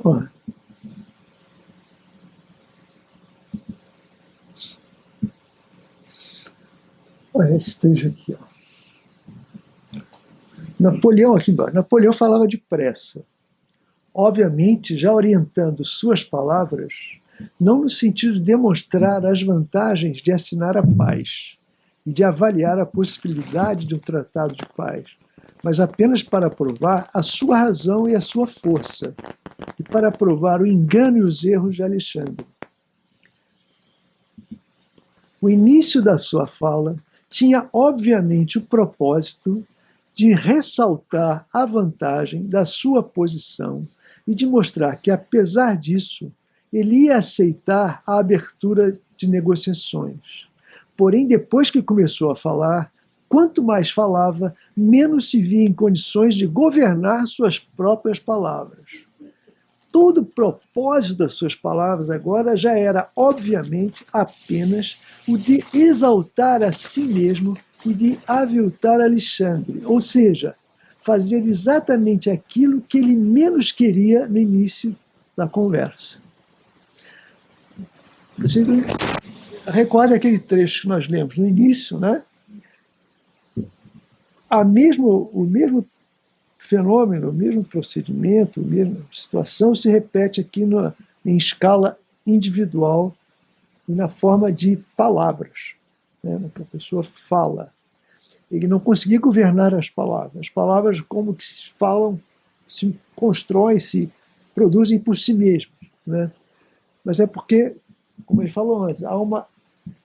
A: Ó. Olha esse trecho aqui. Ó. Napoleão aqui embaixo. Napoleão falava depressa, obviamente já orientando suas palavras, não no sentido de demonstrar as vantagens de assinar a paz e de avaliar a possibilidade de um tratado de paz, mas apenas para provar a sua razão e a sua força, e para provar o engano e os erros de Alexandre. O início da sua fala tinha, obviamente, o propósito de ressaltar a vantagem da sua posição e de mostrar que, apesar disso, ele ia aceitar a abertura de negociações. Porém, depois que começou a falar, quanto mais falava, menos se via em condições de governar suas próprias palavras. Todo o propósito das suas palavras agora já era, obviamente, apenas o de exaltar a si mesmo e de aviltar Alexandre, ou seja, fazer exatamente aquilo que ele menos queria no início da conversa. Você recorda aquele trecho que nós lemos no início, né? O mesmo fenômeno, o mesmo procedimento, a mesma situação se repete aqui em escala individual e na forma de palavras, né, que a pessoa fala. Ele não conseguia governar as palavras como que se falam se constroem, se produzem por si mesmos, né? Mas é porque, como ele falou antes, há uma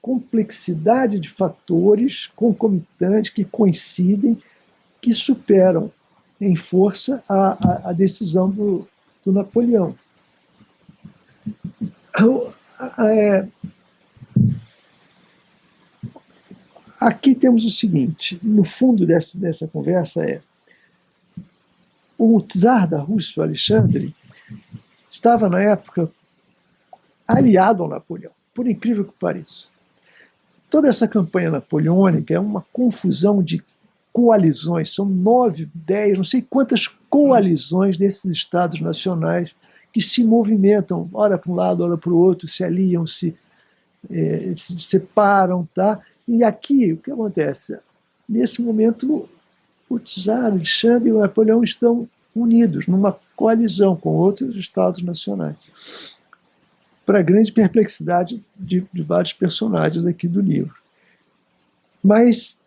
A: complexidade de fatores concomitantes que coincidem, que superam em força a decisão do Napoleão. Aqui temos o seguinte, no fundo dessa conversa o czar da Rússia, Alexandre, estava na época aliado ao Napoleão, por incrível que pareça. Toda essa campanha napoleônica é uma confusão de coalizões, são 9, 10, não sei quantas coalizões desses estados nacionais que se movimentam, ora para um lado, ora para o outro, se aliam, se separam, tá? E aqui, o que acontece? Nesse momento, o czar, Alexandre e o Napoleão estão unidos numa coalizão com outros estados nacionais, para a grande perplexidade de vários personagens aqui do livro. Mas,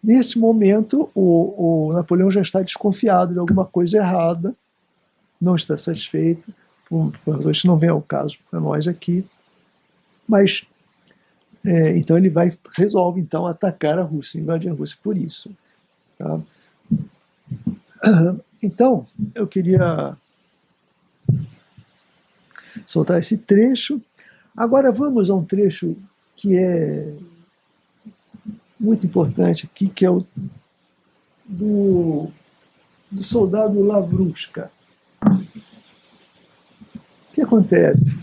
A: nesse momento, o Napoleão já está desconfiado de alguma coisa errada, não está satisfeito, isso não vem ao caso para nós aqui, mas então ele resolve então atacar a Rússia, invadir a Rússia por isso. Tá? Então, eu queria soltar esse trecho. Agora vamos a um trecho que é muito importante aqui, que é o do soldado Lavrushka. O que acontece?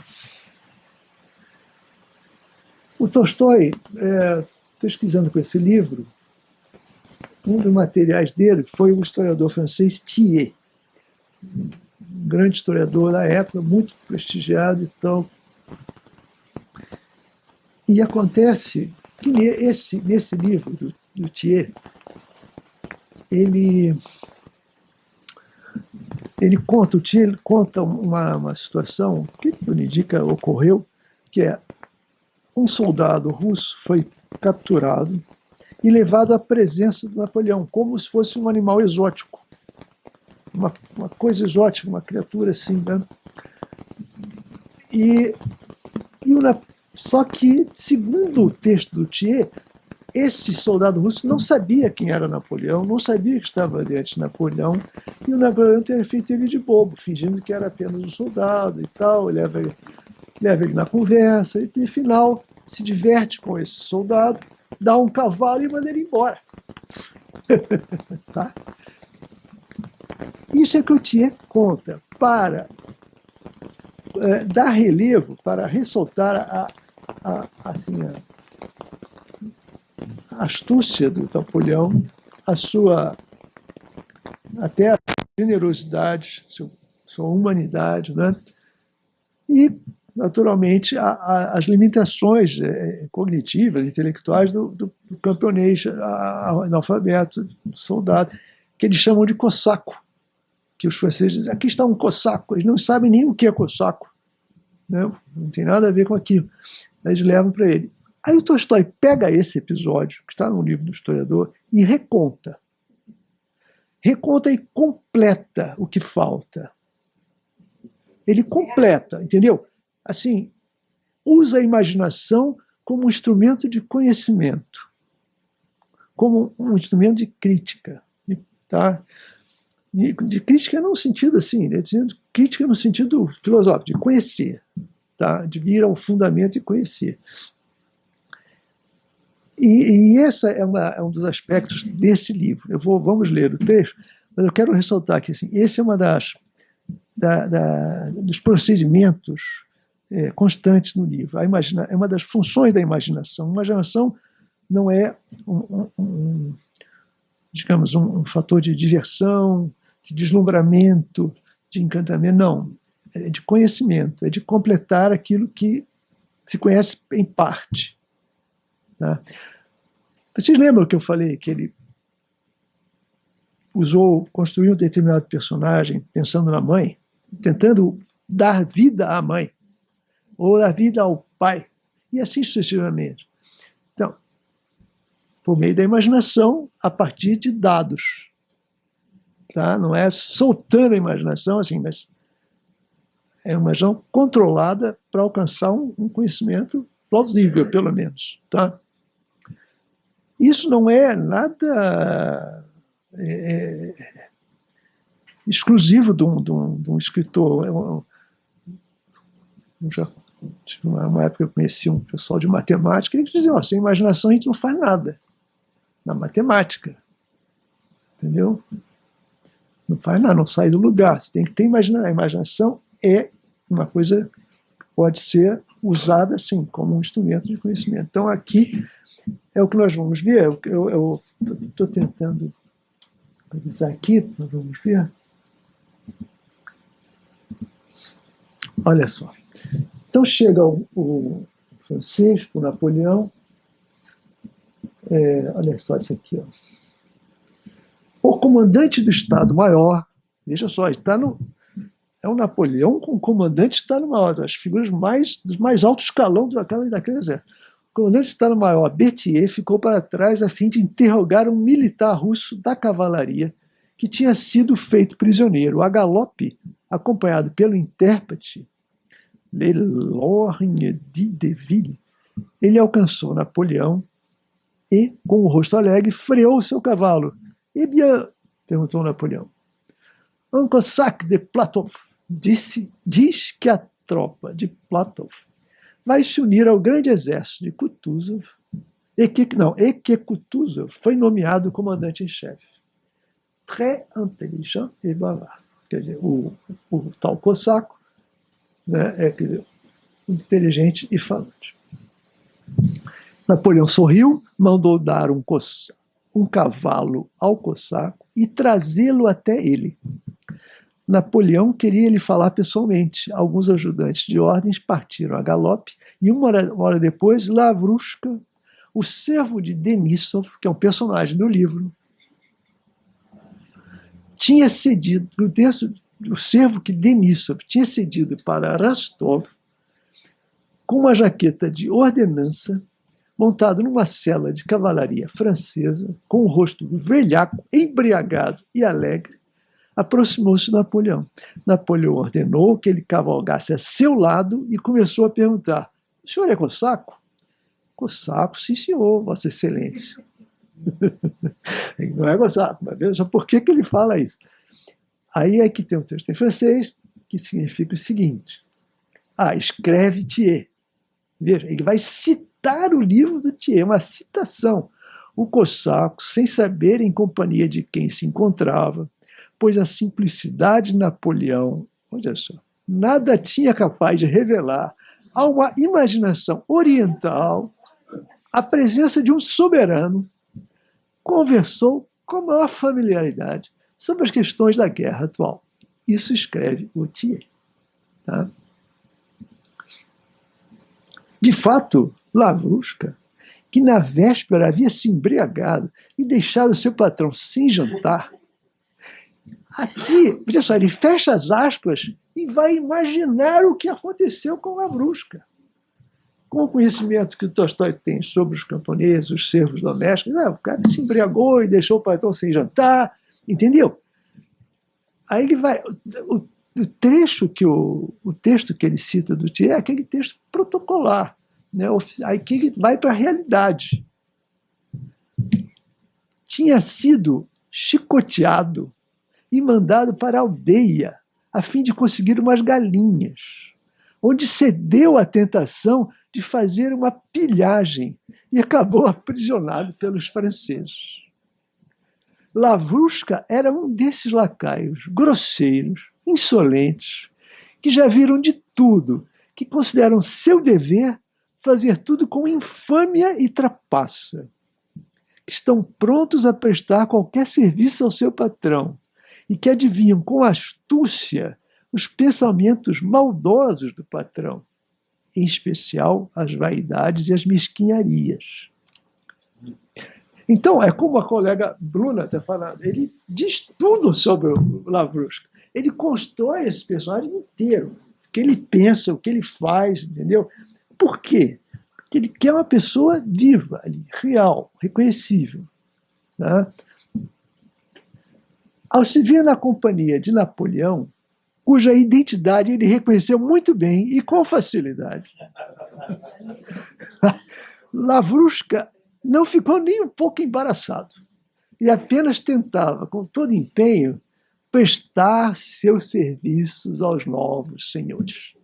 A: O Tolstói, pesquisando com esse livro, um dos materiais dele foi o historiador francês Thiers, um grande historiador da época, muito prestigiado e tal. E acontece que nesse livro do Thiers, ele conta uma situação que tudo indica ocorreu, que é um soldado russo foi capturado e levado à presença do Napoleão, como se fosse um animal exótico, uma coisa exótica, uma criatura assim, né? Só que, segundo o texto do Thiers, esse soldado russo não sabia quem era Napoleão, não sabia que estava diante de Napoleão, e o Napoleão teria feito ele de bobo, fingindo que era apenas um soldado e tal, leva ele na conversa, e no final se diverte com esse soldado, dá um cavalo e manda ele embora. Tá? Isso é que o Thiers conta para dar relevo, para ressaltar a astúcia do Napoleão, até a generosidade, sua humanidade, né? E, naturalmente, as limitações cognitivas, intelectuais do camponês analfabeto, do soldado, que eles chamam de cossaco, que os franceses dizem, aqui está um cossaco, eles não sabem nem o que é cossaco, né? Não tem nada a ver com aquilo, eles levam para ele. Aí o Tolstói pega esse episódio, que está no livro do historiador, e reconta e completa o que falta. Ele completa, entendeu? Assim, usa a imaginação como um instrumento de conhecimento, como um instrumento de crítica, tá? De crítica no sentido assim, crítica no sentido filosófico, de conhecer, tá? De ir ao fundamento e conhecer. E esse é um dos aspectos desse livro. Vamos ler o texto, mas eu quero ressaltar que assim, esse é uma dos procedimentos constantes no livro. É uma das funções da imaginação. A imaginação não é digamos, um fator de diversão, de deslumbramento, de encantamento, não. É de conhecimento, é de completar aquilo que se conhece em parte. Tá? Vocês lembram que eu falei que ele construiu um determinado personagem pensando na mãe, tentando dar vida à mãe, ou dar vida ao pai, e assim sucessivamente. Então, por meio da imaginação, a partir de dados. tá? Não é soltando a imaginação, assim, mas é uma imaginação controlada para alcançar um conhecimento plausível, pelo menos, tá? Isso não é nada exclusivo de um escritor. Eu já tive uma época que eu conheci um pessoal de matemática, e eles diziam, sem imaginação a gente não faz nada na matemática, entendeu? Não faz nada, não sai do lugar, você tem que ter imaginação. A imaginação é uma coisa que pode ser usada, assim, como um instrumento de conhecimento. Então, aqui é o que nós vamos ver. Eu estou tentando analisar aqui, nós vamos ver. Olha só. Então, chega o francês, o Napoleão. Olha só isso aqui, ó. O comandante do Estado-Maior, veja só, está no... É um Napoleão com o comandante do Estado-Maior, as figuras dos mais alto escalão daquele exército. O comandante do Estado-Maior, Berthier, ficou para trás a fim de interrogar um militar russo da cavalaria que tinha sido feito prisioneiro. A galope, acompanhado pelo intérprete Lelorgne de Deville, ele alcançou Napoleão e, com o rosto alegre, freou seu cavalo. Eh bien, perguntou Napoleão. Un Cossack de Platov diz que a tropa de Platov vai se unir ao grande exército de Kutuzov e que Kutuzov foi nomeado comandante em chefe. Très intelligent et bavard. Quer dizer, o tal cossaco, né, quer dizer, inteligente e falante. Napoleão sorriu, mandou dar um cavalo ao cossaco e trazê-lo até ele. Napoleão queria lhe falar pessoalmente. Alguns ajudantes de ordens partiram a galope e uma hora depois, Lavrushka, o servo de Denísov, que é um personagem do livro, tinha cedido, o servo que Denísov tinha cedido para Rostov, com uma jaqueta de ordenança, montado numa sela de cavalaria francesa, com o rosto velhaco, embriagado e alegre, aproximou-se de Napoleão. Napoleão ordenou que ele cavalgasse a seu lado e começou a perguntar: o senhor é cossaco? Cossaco, sim senhor, vossa excelência. Não é cossaco, mas veja por que ele fala isso. Aí é que tem um texto em francês que significa o seguinte: escreve Thiers. Veja, ele vai citar o livro do Thiers, uma citação. O cossaco, sem saber em companhia de quem se encontrava, pois a simplicidade de Napoleão, olha só, nada tinha capaz de revelar a uma imaginação oriental a presença de um soberano, conversou com a maior familiaridade sobre as questões da guerra atual. Isso escreve o Thiers. Tá? De fato, Lavrushka, que na véspera havia se embriagado e deixado seu patrão sem jantar, aqui, veja só, ele fecha as aspas e vai imaginar o que aconteceu com Lavrushka. Com o conhecimento que o Tolstói tem sobre os camponeses, os servos domésticos, o cara se embriagou e deixou o patrão sem jantar, entendeu? Aí ele vai... O texto que ele cita do Thiers é aquele texto protocolar, né? Aí que ele vai para a realidade. Tinha sido chicoteado e mandado para a aldeia a fim de conseguir umas galinhas, onde cedeu à tentação de fazer uma pilhagem e acabou aprisionado pelos franceses. Lavrushka era um desses lacaios grosseiros, insolentes, que já viram de tudo, que consideram seu dever fazer tudo com infâmia e trapaça, que estão prontos a prestar qualquer serviço ao seu patrão e que adivinham com astúcia os pensamentos maldosos do patrão, em especial as vaidades e as mesquinharias. Então, é como a colega Bruna está falando, ele diz tudo sobre o Lavrushka. Ele constrói esse personagem inteiro, o que ele pensa, o que ele faz, entendeu? Por quê? Porque ele quer uma pessoa viva, real, reconhecível. Né? Ao se ver na companhia de Napoleão, cuja identidade ele reconheceu muito bem e com facilidade, Lavrusca não ficou nem um pouco embaraçado e apenas tentava, com todo empenho, prestar seus serviços aos novos senhores.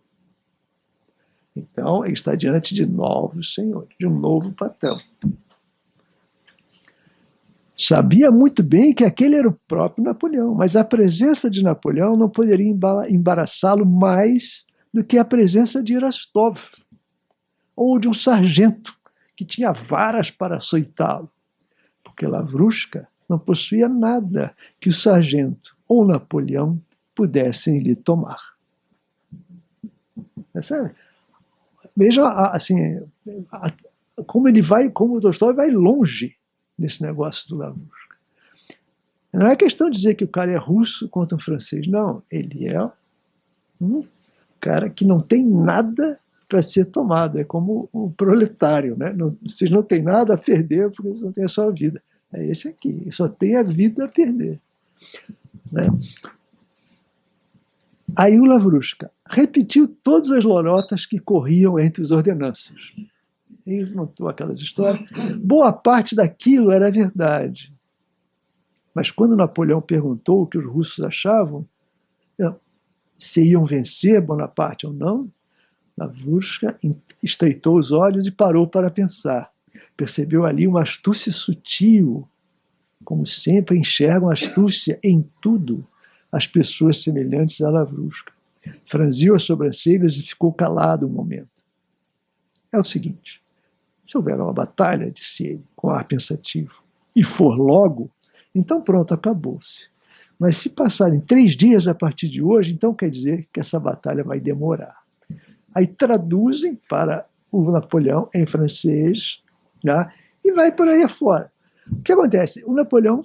A: Então, ele está diante de novos senhores, de um novo patrão. Sabia muito bem que aquele era o próprio Napoleão, mas a presença de Napoleão não poderia embaraçá-lo mais do que a presença de Rostov, ou de um sargento que tinha varas para açoitá-lo, porque Lavrusca não possuía nada que o sargento ou Napoleão pudessem lhe tomar. Sabe? Veja assim, como ele vai, como o Tolstói vai longe nesse negócio do Lavrusca. Não é questão de dizer que o cara é russo contra um francês, não. Ele é um cara que não tem nada para ser tomado, é como o proletário, né? Não, vocês não têm nada a perder porque vocês não têm a sua vida. É esse aqui, ele só tem a vida a perder. Né? Aí o Lavrusca repetiu todas as lorotas que corriam entre os ordenanças. Ele notou aquelas histórias. Boa parte daquilo era verdade. Mas quando Napoleão perguntou o que os russos achavam, se iam vencer Bonaparte ou não, Lavrusca estreitou os olhos e parou para pensar. Percebeu ali uma astúcia sutil, como sempre enxergam astúcia em tudo as pessoas semelhantes a Lavrusca. Franziu as sobrancelhas e ficou calado um momento. É o seguinte, se houver uma batalha, disse ele, com ar pensativo, e for logo, então pronto, acabou-se. Mas se passarem 3 dias a partir de hoje, então quer dizer que essa batalha vai demorar. Aí traduzem para o Napoleão em francês, né, e vai por aí afora. O que acontece? O Napoleão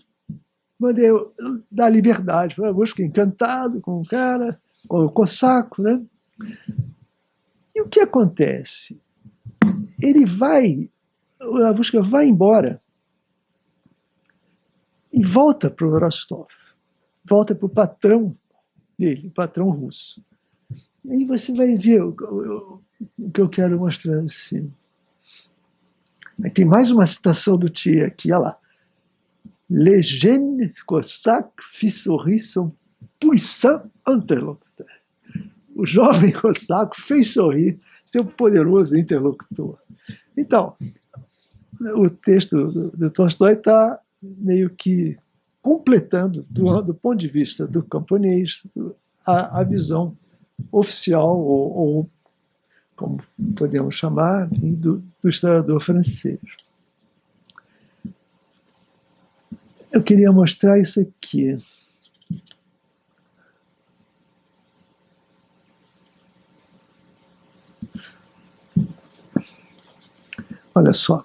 A: mandou dar liberdade. Eu fiquei encantado com o cara, com o cossaco, né? E o que acontece? O Lavrusca vai embora e volta para o Rostov, volta para o patrão dele, o patrão russo. E aí você vai ver o que eu quero mostrar assim. Aí tem mais uma citação do Thiers aqui, olha lá. Les jeunes cosaques fissaient son puissant interlocuteur. O jovem cossaco fez sorrir seu poderoso interlocutor. Então, o texto do Tolstói está meio que completando, do ponto de vista do camponês, a visão oficial, ou como podemos chamar, do historiador francês. Eu queria mostrar isso aqui. Olha só.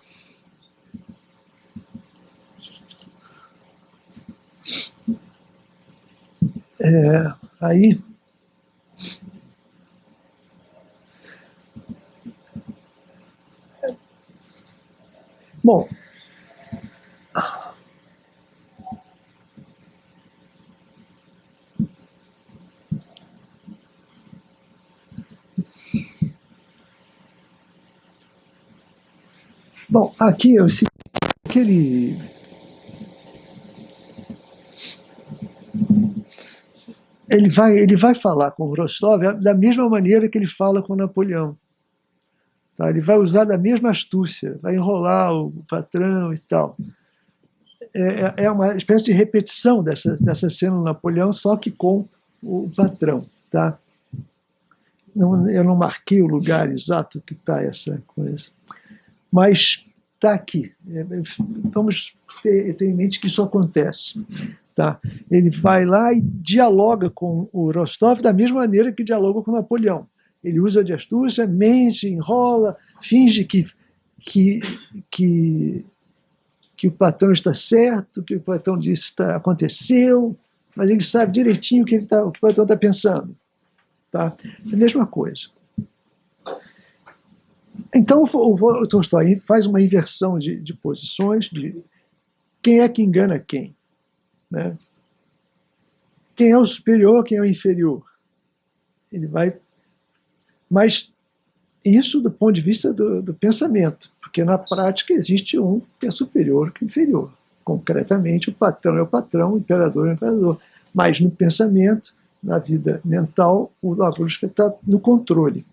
A: Aí bom, aqui eu sei que ele vai falar com o Rostov da mesma maneira que ele fala com Napoleão. Tá? Ele vai usar da mesma astúcia, vai enrolar o patrão e tal. É uma espécie de repetição dessa cena do Napoleão, só que com o patrão. Tá? Eu não marquei o lugar exato que está essa coisa. Mas está aqui. Vamos ter em mente que isso acontece. Tá? Ele vai lá e dialoga com o Rostov da mesma maneira que dialoga com Napoleão. Ele usa de astúcia, mente, enrola, finge que o patrão está certo, que o patrão disse que aconteceu, mas ele sabe direitinho o que o patrão está pensando. Tá? É a mesma coisa. Então, o Tolstói faz uma inversão de posições, de quem é que engana quem. Né? quem é o superior, quem é o inferior. Ele vai... Mas isso do ponto de vista do pensamento, porque na prática existe um que é superior que inferior. Concretamente, o patrão é o patrão, o imperador é o imperador. Mas no pensamento, na vida mental, o Lavrúshka está no controle.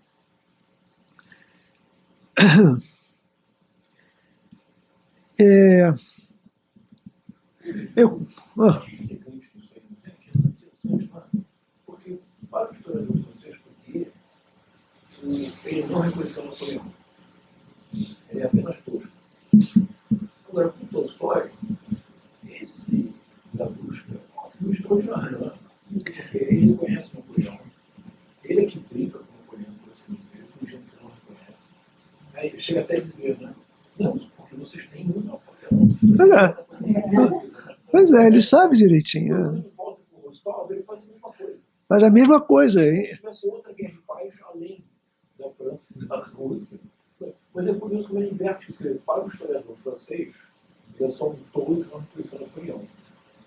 D: Porque para o historiador francês, porque ele não reconheceu Napoleão. Ele é apenas tosco. Agora, com Tolstói, esse Lavrúshka é um extraordinário, né? Porque ele conhece Napoleão. Ele é que brinca com Napoleão, por assim dizer, fingindo que não reconhece. Aí chega até a dizer, né? Não, porque vocês têm um Napoleão.
A: Pois é, ele sabe direitinho.
D: Quando ele volta com o Rostov, ele faz a mesma coisa.
A: Faz a mesma coisa, hein?
D: Se tivesse outra guerra de paz além da França e da Rússia. Mas é curioso como ele inverte isso. Para o historiador francês, eles são todos na instituição da Napoleão.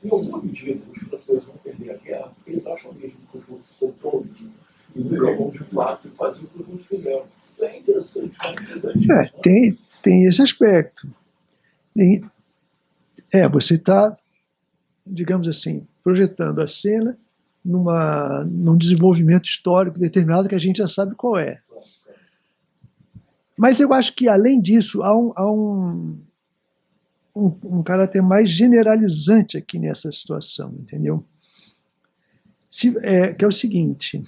D: Em alguma medida, os franceses vão perder a guerra, porque eles acham mesmo que os russos são todos. E nunca vão de fato fazer o que os russos fizeram. É interessante,
A: tem esse aspecto. Você está, digamos assim, projetando a cena num desenvolvimento histórico determinado que a gente já sabe qual é. Mas eu acho que, além disso, há um caráter mais generalizante aqui nessa situação, entendeu? Que é o seguinte...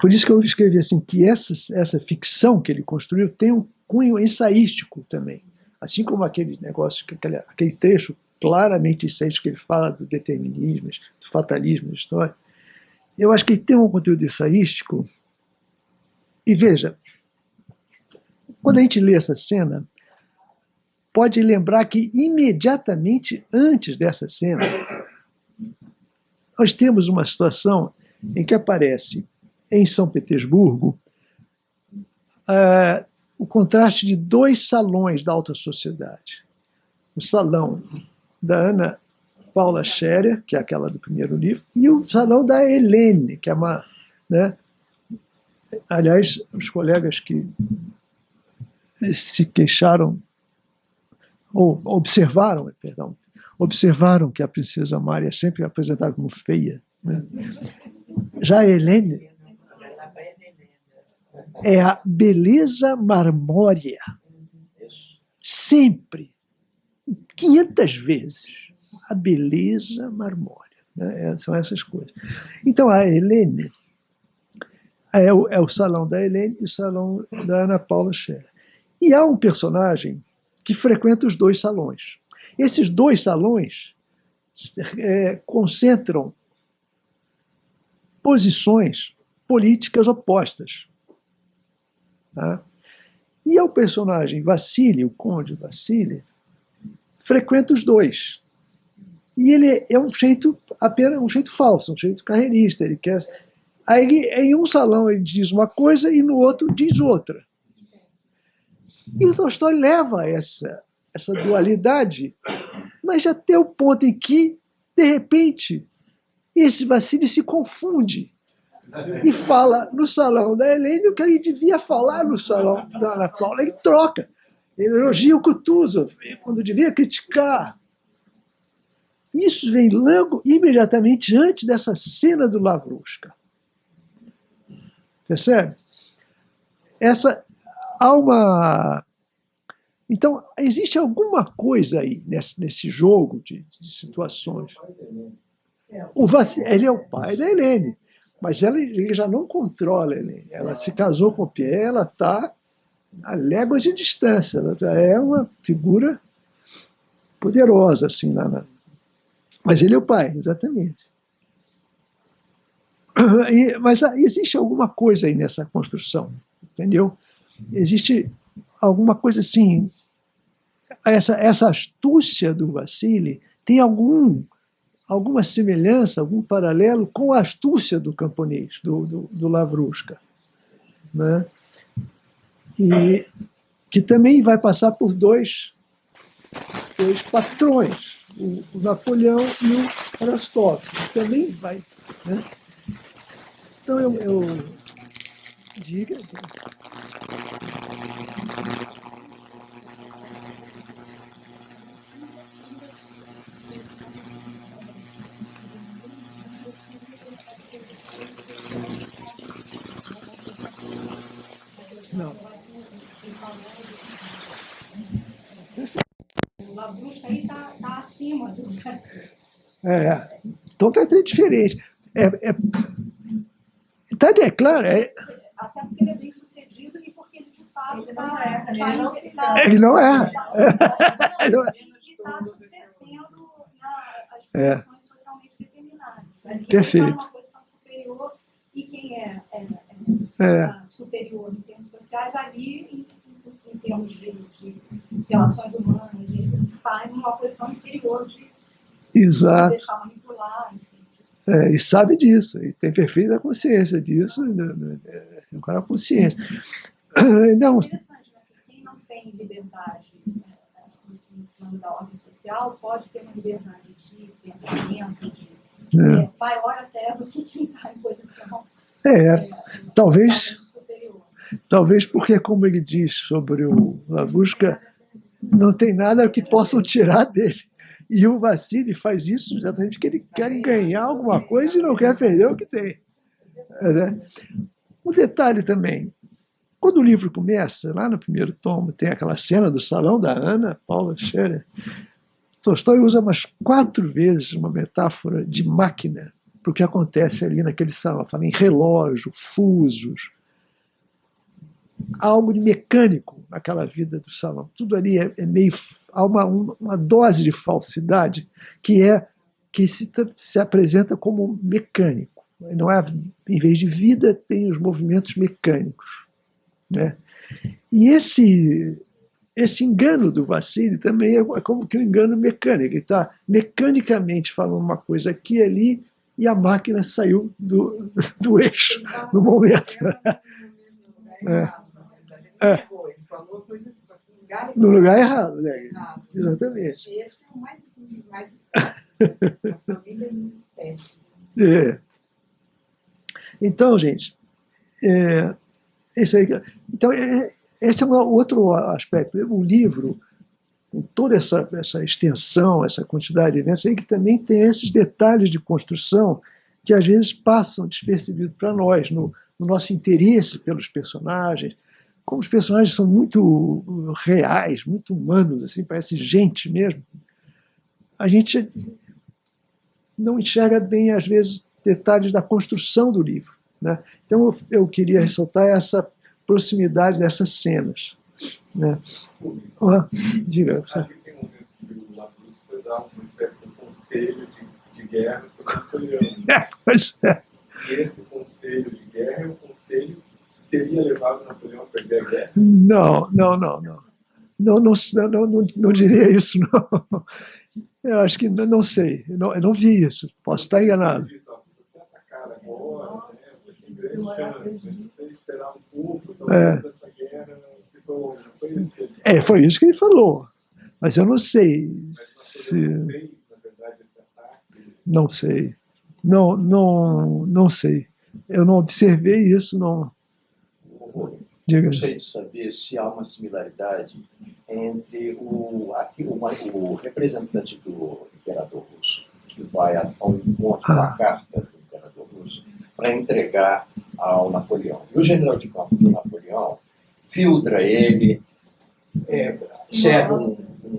A: Por isso que eu escrevi assim, que essa ficção que ele construiu tem um cunho ensaístico também. Assim como aquele negócio, aquele trecho claramente ensaístico que ele fala do determinismo, do fatalismo da história. Eu acho que ele tem um conteúdo ensaístico. E veja, quando a gente lê essa cena, pode lembrar que imediatamente antes dessa cena, nós temos uma situação em que aparece em São Petersburgo o contraste de dois salões da alta sociedade. O salão da Ana Paula Scherer, que é aquela do primeiro livro, e o salão da Helene, que é uma... Né? Aliás, os colegas que se queixaram, ou observaram que a princesa Mária é sempre apresentada como feia. Né? Já a Helene é a beleza marmórea. Sempre. 500 vezes. A beleza marmórea. Né? São essas coisas. Então, a Helene é o salão da Helene e o salão da Ana Paula Scherer. E há um personagem que frequenta os dois salões. Esses dois salões concentram posições políticas opostas. Tá? E o personagem Vassili, o conde Vassili, frequenta os dois. E ele é apenas um jeito falso, um jeito carreirista. Ele quer... Aí, em um salão ele diz uma coisa e no outro diz outra. E o Tolstói leva essa dualidade, mas até o ponto em que, de repente, esse Vassili se confunde e fala no salão da Helene o que ele devia falar no salão da Ana Paula. Ele troca. Ele elogia o Kutuzov, quando devia criticar. Isso vem logo, imediatamente antes dessa cena do Lavrúshka. Percebe? Há uma... Então, existe alguma coisa aí nesse jogo de situações. Ele é o pai da Helene, mas ele já não controla a Helene. Ela se casou com o Pierre, ela está a léguas de distância. Ela é uma figura poderosa, assim, mas ele é o pai, exatamente. Mas existe alguma coisa aí nessa construção, entendeu? Existe alguma coisa assim, essa astúcia do Vassili tem alguma semelhança, algum paralelo com a astúcia do camponês, do Lavrúshka, né? E que também vai passar por dois patrões, o Napoleão e o Aristóteles. Também vai. Né? Então, eu diga. Não.
C: O Lavrusca aí está acima do...
A: Então está até diferente. É claro.
C: Até porque ele é bem sucedido e porque ele de fato
E: Ele não é.
A: Ele não é.
C: E está subvertendo as
A: É.
C: posições socialmente determinadas.
A: Perfeito.
C: Ele está numa posição superior e quem é superior em termos sociais, ali, em termos de relações humanas, ele está em uma posição inferior de
A: Exato.
C: se deixar manipular, enfim.
A: E sabe disso, e tem perfeita consciência disso, é um cara consciente. Não,
C: É interessante, né? Quem não tem liberdade no plano da ordem social pode ter uma liberdade de pensamento, maior até do que quem está em posição
A: talvez
C: superior.
A: Talvez porque, como ele diz sobre o Lavrusca, não tem nada que possam tirar dele. E o Vassili faz isso exatamente porque ele quer ganhar alguma coisa e não quer perder o que tem. Né? Um detalhe também, quando o livro começa, lá no primeiro tomo, tem aquela cena do salão da Ana Paula Scherer. Tolstói usa umas 4 vezes uma metáfora de máquina para o que acontece ali naquele salão. Fala em relógio, fusos, algo de mecânico naquela vida do salão. Tudo ali é meio... Há uma dose de falsidade que se apresenta como mecânico. Não é, em vez de vida, tem os movimentos mecânicos. Né? E esse engano do Vassili também é como que um engano mecânico. Ele está mecanicamente falando uma coisa aqui e ali e a máquina saiu do eixo no momento.
E: Ele falou coisas
A: no lugar errado, né? Exatamente.
E: Esse é o mais simples, mais a família dos espécies.
A: Então, gente, isso aí. Então, esse é um outro aspecto. O livro, com toda essa extensão, essa quantidade de eventos, aí que também tem esses detalhes de construção que às vezes passam despercebidos para nós, no nosso interesse pelos personagens. Como os personagens são muito reais, muito humanos, assim, parece gente mesmo, a gente não enxerga bem, às vezes, detalhes da construção do livro. Né? Então, eu queria ressaltar essa proximidade dessas cenas. Né? Diga.
F: Ali tem um momento que o Lavrusca dá uma espécie de conselho de guerra para o Napoleão.
A: Pois é.
F: E esse conselho de guerra é um conselho que teria levado Napoleão a perder a guerra?
A: Não diria isso, não. Eu acho que não sei. Eu não vi isso. Posso estar enganado.
F: Se você atacar agora, você tem grande chance, mas se você esperar um pouco, talvez essa guerra se prolongue. Foi isso que ele falou.
A: Foi isso que ele falou. Mas eu não sei se...
F: Napoleão fez, na verdade, esse ataque.
A: Não sei. Não sei. Eu não observei isso, não. Diga.
G: Gostaria de saber se há uma similaridade entre o representante do imperador russo, que vai ao encontro da carta do imperador russo para entregar ao Napoleão. E o general de campo do Napoleão filtra ele, serve um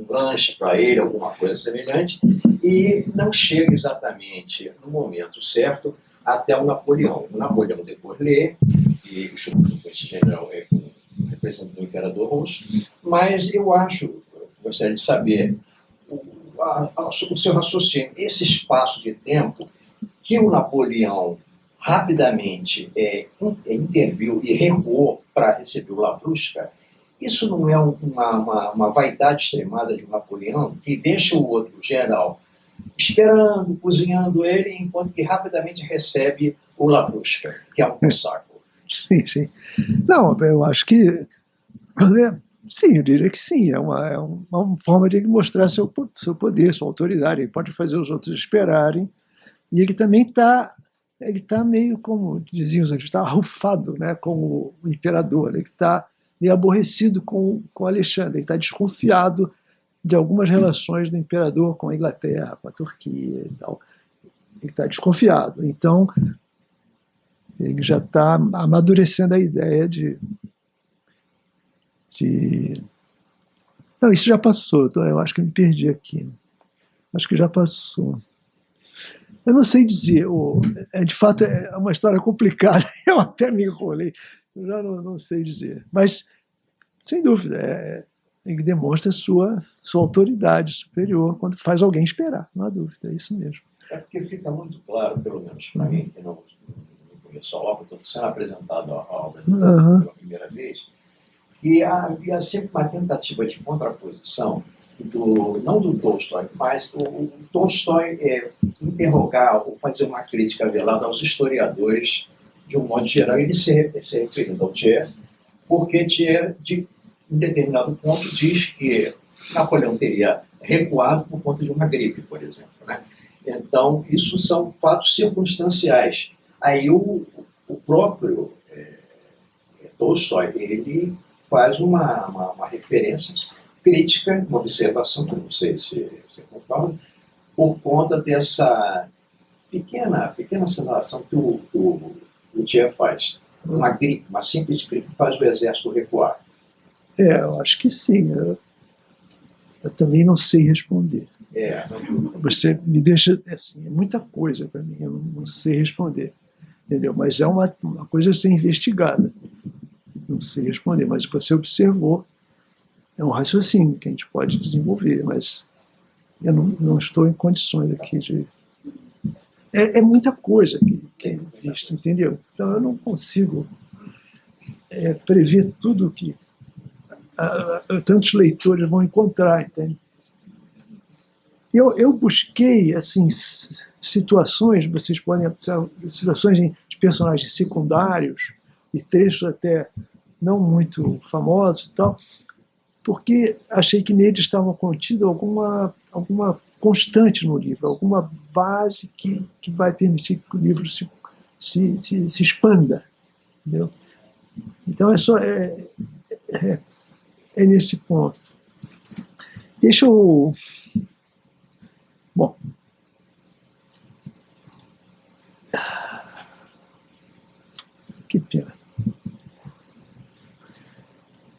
G: lanche para ele, alguma coisa semelhante, e não chega exatamente no momento certo até o Napoleão. O Napoleão depois lê, e junto com esse general representante do imperador russo, mas eu gostaria de saber o seu raciocínio, esse espaço de tempo que o Napoleão rapidamente interviu e recuou para receber o Lavrusca, isso não é uma vaidade extremada de um Napoleão que deixa o outro general esperando, cozinhando ele, enquanto que rapidamente recebe o Lavrusca, que é um saco?
A: Sim. Não, eu acho que Sim, eu diria que sim. É uma forma de ele mostrar seu poder, sua autoridade. Ele pode fazer os outros esperarem. E ele também está meio, como diziam os antigos, está arrufado, né, com o imperador. Ele está meio aborrecido com Alexandre. Ele está desconfiado de algumas relações do imperador com a Inglaterra, com a Turquia e tal. Ele está desconfiado. Então, ele já está amadurecendo a ideia de... Não, isso já passou. Então eu acho que me perdi aqui. Acho que já passou. Eu não sei dizer. De fato, é uma história complicada. Eu até me enrolei. Eu já não sei dizer. Mas, sem dúvida, ele demonstra sua autoridade superior quando faz alguém esperar. Não há dúvida, é isso mesmo.
G: É porque fica muito claro, pelo menos para mim, que não conheço a obra, estou sendo apresentado a obra pela primeira vez, que havia sempre uma tentativa de contraposição, não do Tolstói, mas o Tolstói interrogar ou fazer uma crítica velada aos historiadores, de um modo geral, ele se referindo ao Thiers, porque Thiers, em determinado ponto, diz que Napoleão teria recuado por conta de uma gripe, por exemplo, né? Então, isso são fatos circunstanciais. Aí o próprio Tolstói, ele faz uma referência crítica, uma observação, que eu não sei se você concorda, por conta dessa pequena sinalação que o Thiers faz. Uma gripe, uma simples gripe, faz o exército recuar.
A: Eu acho que sim. Eu também não sei responder. Você me deixa... Assim, é muita coisa para mim, eu não sei responder. Entendeu? Mas é uma coisa a ser investigada. Não sei responder, mas você observou. É um raciocínio que a gente pode desenvolver, mas eu não estou em condições aqui de... É muita coisa que existe, entendeu? Então eu não consigo prever tudo que tantos leitores vão encontrar, entende? Eu busquei, assim, situações, vocês podem observar, situações de personagens secundários e trechos até não muito famosos e tal, porque achei que nele estava contido alguma constante no livro, alguma base que vai permitir que o livro se expanda, entendeu? Então é nesse ponto. Deixa eu... Bom, que pena.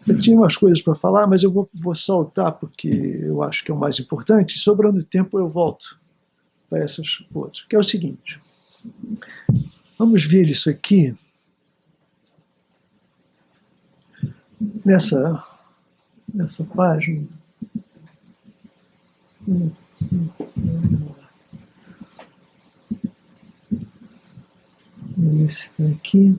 A: Eu tinha umas coisas para falar, mas eu vou saltar porque eu acho que é o mais importante. Sobrando tempo, eu volto para essas outras. Que é o seguinte. Vamos ver isso aqui. Nessa página. Esse daqui.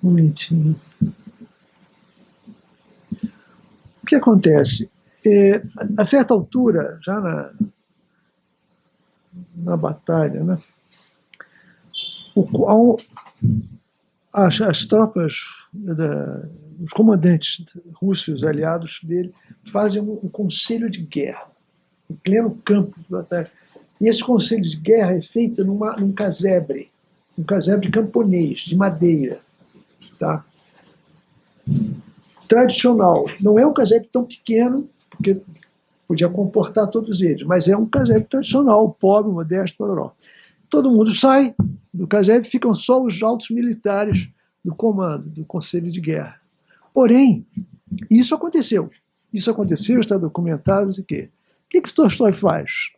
A: Um momentinho. O que acontece? A certa altura, já na batalha, né, as tropas, os comandantes russos aliados dele, fazem um conselho de guerra, em pleno campo de batalha. E esse conselho de guerra é feito num casebre, um casebre camponês, de madeira. Tá? Tradicional. Não é um casebre tão pequeno, porque podia comportar todos eles, mas é um casebre tradicional, pobre, modesto, pororó. Todo mundo sai do casebre, ficam só os altos militares do comando, do conselho de guerra. Porém, isso aconteceu. Isso aconteceu, está documentado, o quê? O que Tolstói faz?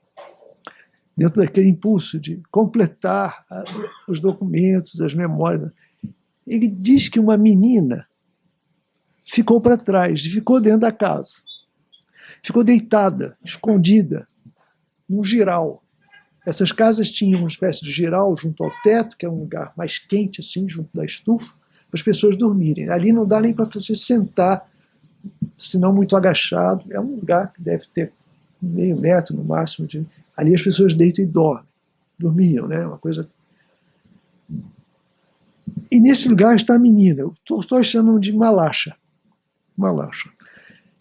A: Dentro daquele impulso de completar os documentos, as memórias, ele diz que uma menina ficou para trás, ficou dentro da casa. Ficou deitada, escondida, num giral. Essas casas tinham uma espécie de giral junto ao teto, que é um lugar mais quente, assim, junto da estufa, para as pessoas dormirem. Ali não dá nem para você sentar, senão muito agachado. É um lugar que deve ter meio metro no máximo. Ali as pessoas deitam e dormiam, né? Uma coisa... E nesse lugar está a menina, o Tolstói chamam de Malasha. Malasha.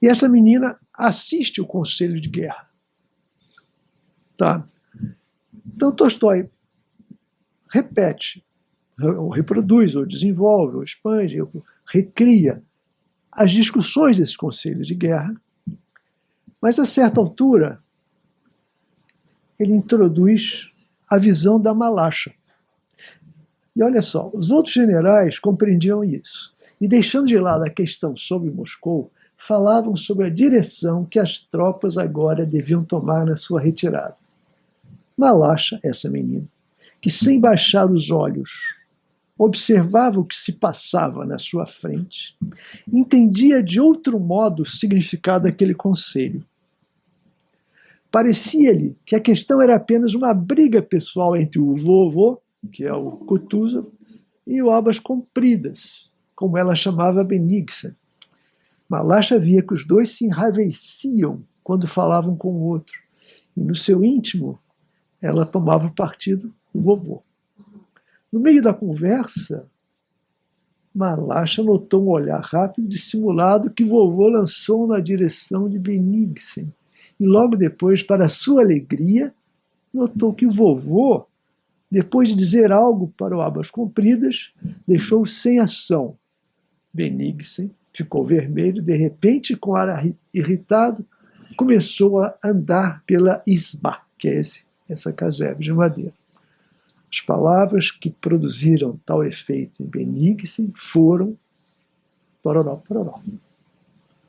A: E essa menina assiste o Conselho de Guerra. Tá? Então Tolstói repete, ou reproduz, ou desenvolve, ou expande, ou recria as discussões desse Conselho de Guerra, mas a certa altura ele introduz a visão da Malasha. E olha só, os outros generais compreendiam isso. E deixando de lado a questão sobre Moscou, falavam sobre a direção que as tropas agora deviam tomar na sua retirada. Malasha, essa menina, que sem baixar os olhos observava o que se passava na sua frente, entendia de outro modo o significado daquele conselho. Parecia-lhe que a questão era apenas uma briga pessoal entre o vovô, que é o Kutuzov, e o Abas Compridas, como ela chamava Bennigsen. Malasha via que os dois se enraiveciam quando falavam com o outro, e no seu íntimo ela tomava o partido do vovô. No meio da conversa, Malasha notou um olhar rápido e dissimulado que vovô lançou na direção de Bennigsen, e logo depois, para sua alegria, notou que o vovô, depois de dizer algo para o Abas Compridas, deixou sem ação. Bennigsen ficou vermelho, de repente, com ar irritado, começou a andar pela isba, que é essa casebre de madeira. As palavras que produziram tal efeito em Bennigsen foram pororó, pororó.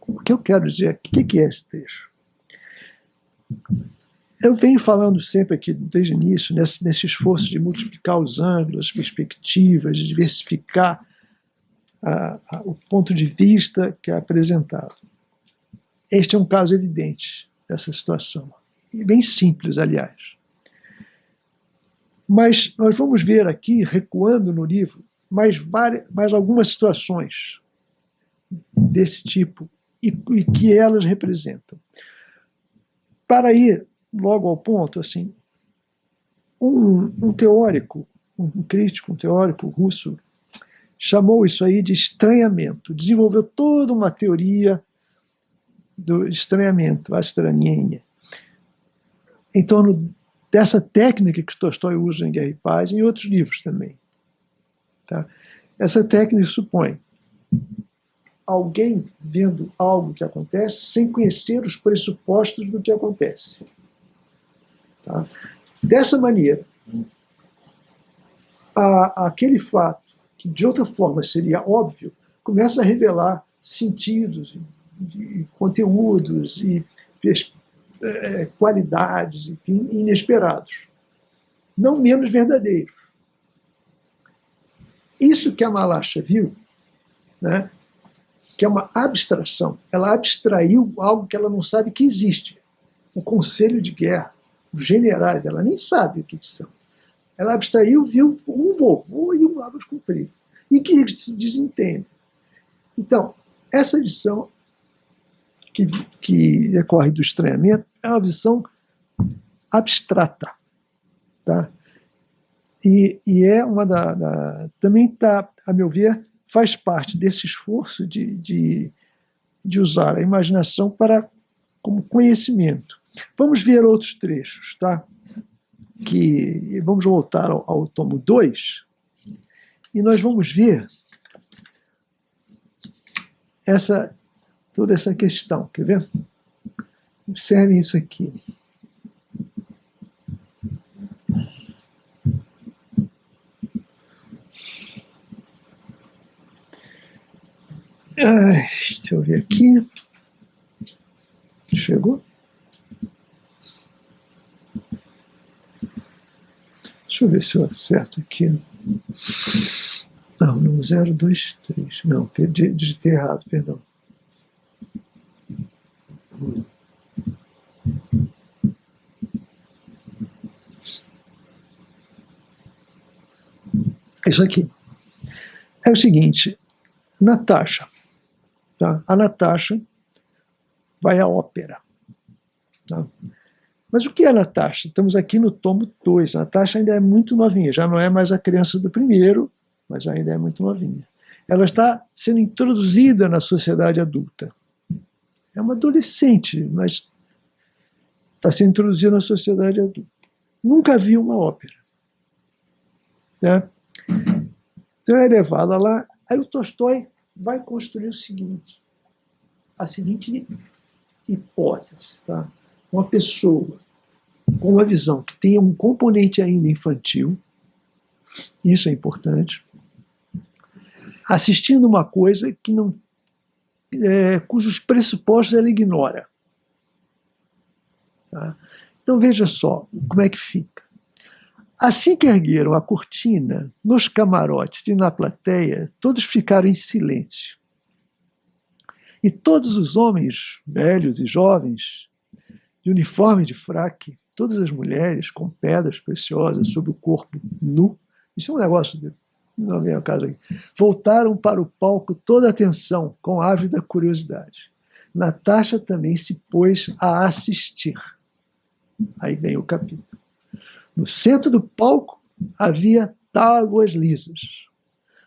A: O que eu quero dizer aqui, o que é esse trecho? Eu venho falando sempre aqui, desde o início, nesse esforço de multiplicar os ângulos, as perspectivas, de diversificar o ponto de vista que é apresentado. Este é um caso evidente dessa situação, e bem simples, aliás. Mas nós vamos ver aqui, recuando no livro, mais algumas situações desse tipo e que elas representam. Para ir logo ao ponto, assim, um teórico, um crítico, um teórico russo, chamou isso aí de estranhamento, desenvolveu toda uma teoria do estranhamento, astranhenha, em torno dessa técnica que Tolstói usa em Guerra e Paz e em outros livros também. Tá? Essa técnica supõe alguém vendo algo que acontece sem conhecer os pressupostos do que acontece. Tá? Dessa maneira, aquele fato que de outra forma seria óbvio, começa a revelar sentidos, e conteúdos e qualidades, enfim, inesperados, não menos verdadeiros. Isso que a Malasha viu, né, que é uma abstração, ela abstraiu algo que ela não sabe que existe. O Conselho de Guerra, os generais, ela nem sabe o que são. Ela abstraiu, viu um vovô e um Abas Compridas, e que se desentendem. Então, essa visão que decorre do estranhamento é uma visão abstrata. Tá? E é uma também está, a meu ver, faz parte desse esforço de usar a imaginação como conhecimento. Vamos ver outros trechos, tá? Vamos voltar ao tomo 2, e nós vamos ver toda essa questão. Quer ver? Observem isso aqui. Deixa eu ver aqui. Chegou? Deixa eu ver se eu acerto aqui. Não, no 023. Não, digitei errado, perdão. Isso aqui. É o seguinte, Natasha. Tá? A Natasha vai à ópera. Tá? Mas o que é a Natasha? Estamos aqui no tomo 2. A Natasha ainda é muito novinha, já não é mais a criança do primeiro, mas ainda é muito novinha. Ela está sendo introduzida na sociedade adulta. É uma adolescente, mas está sendo introduzida na sociedade adulta. Nunca viu uma ópera. Né? Então é levada lá. Aí o Tolstói vai construir o seguinte, a seguinte hipótese. Tá? Uma pessoa com uma visão que tenha um componente ainda infantil, isso é importante, assistindo uma coisa que não, cujos pressupostos ela ignora. Tá? Então veja só como é que fica. Assim que ergueram a cortina, nos camarotes e na plateia, todos ficaram em silêncio. E todos os homens, velhos e jovens, de uniforme de fraque, todas as mulheres com pedras preciosas sobre o corpo nu, isso é um negócio, não vem ao caso aqui, voltaram para o palco toda a atenção, com ávida curiosidade. Natasha também se pôs a assistir. Aí vem o capítulo. No centro do palco havia tábuas lisas.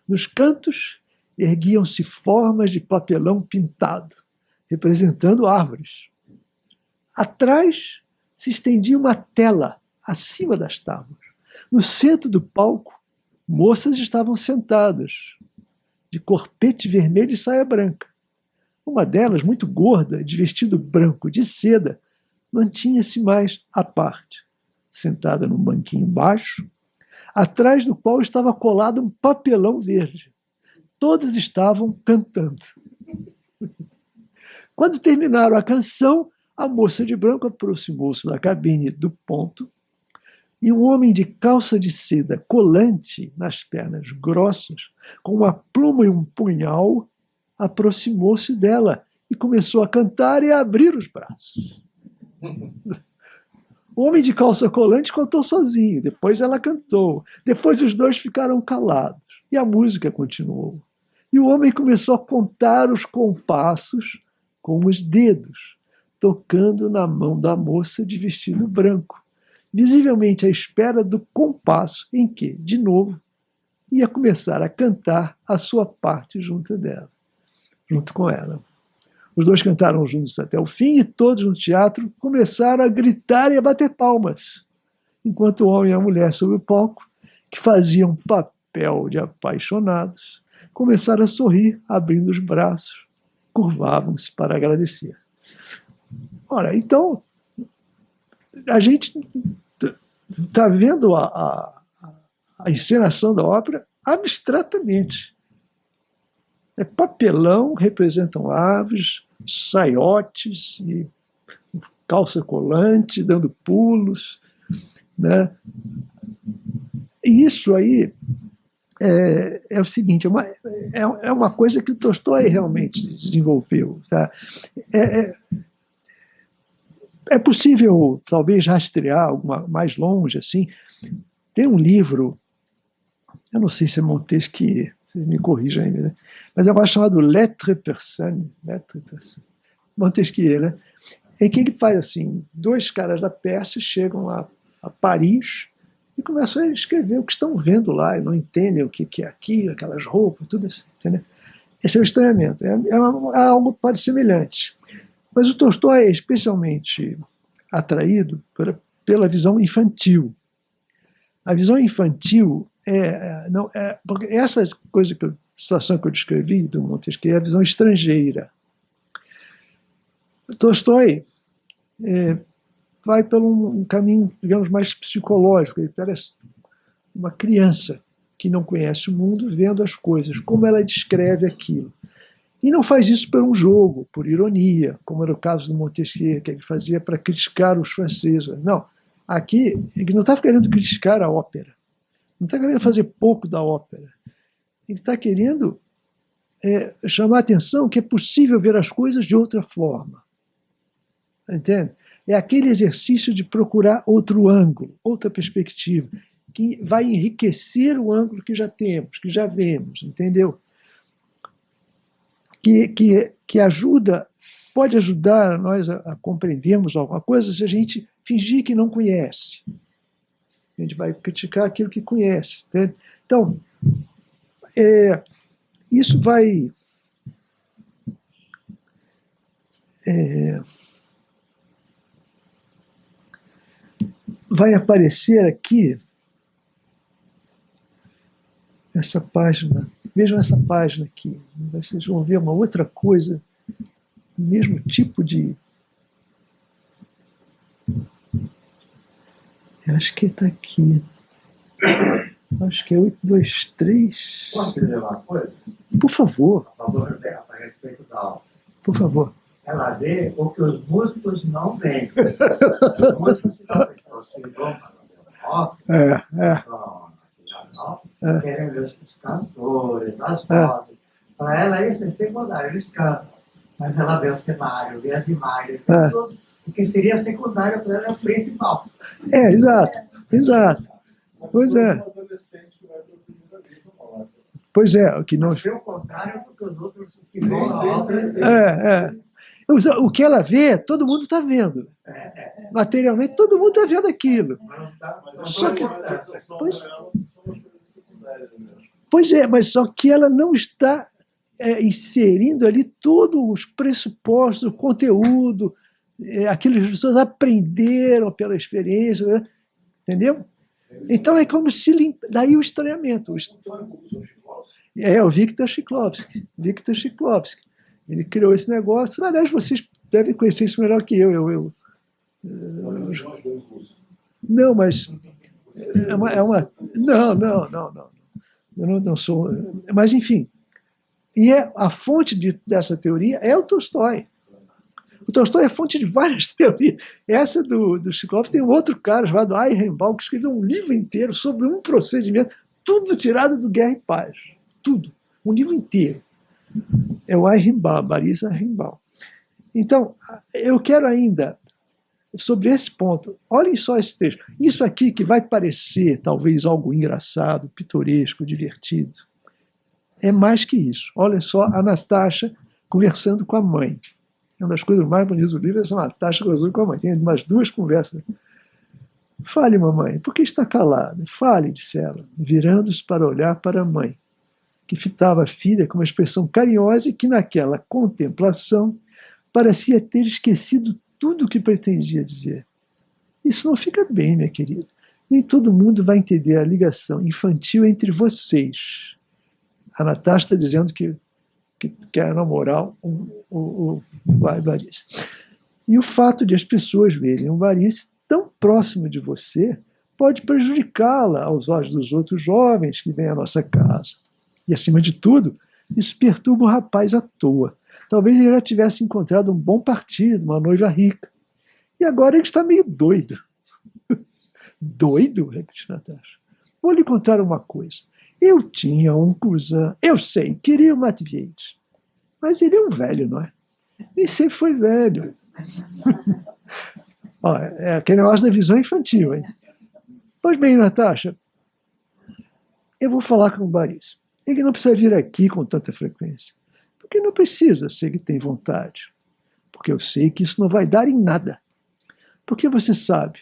A: Nos cantos erguiam-se formas de papelão pintado, representando árvores. Atrás se estendia uma tela acima das tábuas. No centro do palco, moças estavam sentadas, de corpete vermelho e saia branca. Uma delas, muito gorda, de vestido branco de seda, mantinha-se mais à parte, sentada num banquinho baixo, atrás do qual estava colado um papelão verde. Todas estavam cantando. Quando terminaram a canção, a moça de branco aproximou-se da cabine do ponto e um homem de calça de seda colante nas pernas grossas, com uma pluma e um punhal, aproximou-se dela e começou a cantar e a abrir os braços. O homem de calça colante cantou sozinho, depois ela cantou, depois os dois ficaram calados e a música continuou. E o homem começou a contar os compassos com os dedos, tocando na mão da moça de vestido branco, visivelmente à espera do compasso em que, de novo, ia começar a cantar a sua parte junto com ela. Os dois cantaram juntos até o fim e todos no teatro começaram a gritar e a bater palmas, enquanto o homem e a mulher sobre o palco, que faziam papel de apaixonados, começaram a sorrir, abrindo os braços, curvavam-se para agradecer. Ora, então, a gente está vendo a encenação da ópera abstratamente. Papelão representam aves, saiotes, e calça colante, dando pulos. Né? E isso aí é o seguinte, é uma coisa que o Tolstói realmente desenvolveu. Tá? É possível, talvez, rastrear mais longe. Assim. Tem um livro, eu não sei se é Montesquieu, vocês me corrijam ainda, né? Mas é um negócio chamado Lettres Persanes, Montesquieu, né? Em que ele faz assim, dois caras da Pérsia chegam a Paris e começam a escrever o que estão vendo lá, e não entendem o que é aquilo, aquelas roupas, tudo isso, entendeu? Esse é o estranhamento, é algo quase semelhante. Mas o Tolstói é especialmente atraído pela visão infantil. A visão infantil porque essa situação que eu descrevi do Montesquieu é a visão estrangeira. Tolstói vai por um caminho, digamos, mais psicológico. Ele parece uma criança que não conhece o mundo vendo as coisas, como ela descreve aquilo. E não faz isso por um jogo, por ironia, como era o caso do Montesquieu, que ele fazia para criticar os franceses. Não, aqui ele não está querendo criticar a ópera. Não está querendo fazer pouco da ópera. Ele está querendo chamar a atenção que é possível ver as coisas de outra forma. Entende? É aquele exercício de procurar outro ângulo, outra perspectiva, que vai enriquecer o ângulo que já temos, que já vemos, entendeu? Que ajuda, pode ajudar nós a compreendermos alguma coisa se a gente fingir que não conhece. A gente vai criticar aquilo que conhece. Entende? Então, Isso vai aparecer aqui, essa página. Vejam essa página aqui. Vocês vão ver uma outra coisa, o mesmo tipo de... Eu acho que está aqui. Acho que é 823.
B: Posso dizer uma coisa?
A: Por favor.
B: A favor dela, a respeito da aula.
A: Por favor.
B: Ela vê o que os músicos não veem. Os músicos que vão querem ver os cantores, as vozes. Para ela isso é secundário, eles cantam. Mas ela vê o cenário, vê as imagens, tudo. O que seria secundário para ela é o principal.
A: Exato. Pois é. Pois é, o que nós...
B: Pelo contrário do que os outros que vão na obra.
A: O que ela vê, todo mundo está vendo. Materialmente, todo mundo está vendo aquilo. Só que... mas só que ela não está inserindo ali todos os pressupostos, o conteúdo, aquilo que as pessoas aprenderam pela experiência, né? Entendeu? Então é como se... Daí o estranhamento. O Viktor Shklovsky. Ele criou esse negócio. Aliás, vocês devem conhecer isso melhor que eu. Não, mas... Não. Eu não sou... Mas, enfim. E a fonte dessa teoria é o Tolstói. O Tolstói é fonte de várias teorias. Essa do Shklovsky, tem um outro cara chamado Eichenbaum, que escreveu um livro inteiro sobre um procedimento, tudo tirado do Guerra e Paz. Tudo. Um livro inteiro. É o Eichenbaum, Boris Eichenbaum. Então, eu quero ainda, sobre esse ponto, olhem só esse texto. Isso aqui que vai parecer talvez algo engraçado, pitoresco, divertido, é mais que isso. Olha só a Natasha conversando com a mãe. Uma das coisas mais bonitas do livro é essa Natasha conversando com a mãe. Tem umas duas conversas. Fale, mamãe, por que está calada? Fale, disse ela, virando-se para olhar para a mãe, que fitava a filha com uma expressão carinhosa e que naquela contemplação parecia ter esquecido tudo o que pretendia dizer. Isso não fica bem, minha querida. Nem todo mundo vai entender a ligação infantil entre vocês. A Natasha está dizendo que quer namorar o Boris. E o fato de as pessoas verem o Boris tão próximo de você pode prejudicá-la aos olhos dos outros jovens que vêm à nossa casa. E, acima de tudo, isso perturba o rapaz à toa. Talvez ele já tivesse encontrado um bom partido, uma noiva rica. E agora ele está meio doido. Doido? Repetiu Natasha. Vou lhe contar uma coisa. Eu tinha um cousin, eu sei, queria o Matveevich. Mas ele é um velho, não é? Nem sempre foi velho. Ó, é aquele negócio da visão infantil, hein? Pois bem, Natasha, eu vou falar com o Boris. Ele não precisa vir aqui com tanta frequência. Porque não precisa, se ele tem vontade. Porque eu sei que isso não vai dar em nada. Porque você sabe.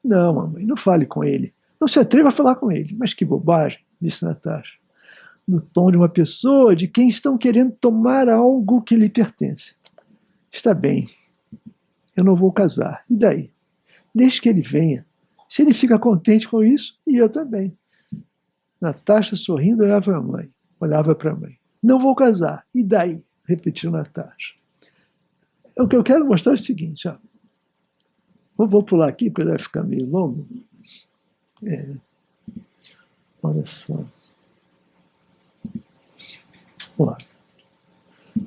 A: Não, mamãe, não fale com ele. Não se atreva a falar com ele. Mas que bobagem, disse Natasha, no tom de uma pessoa de quem estão querendo tomar algo que lhe pertence. Está bem, eu não vou casar. E daí? Desde que ele venha. Se ele fica contente com isso, e eu também. Natasha, sorrindo, olhava para a mãe. Não vou casar. E daí? Repetiu Natasha. O que eu quero mostrar é o seguinte. Ó. Vou pular aqui, porque vai ficar meio longo. Olha só. Vamos lá.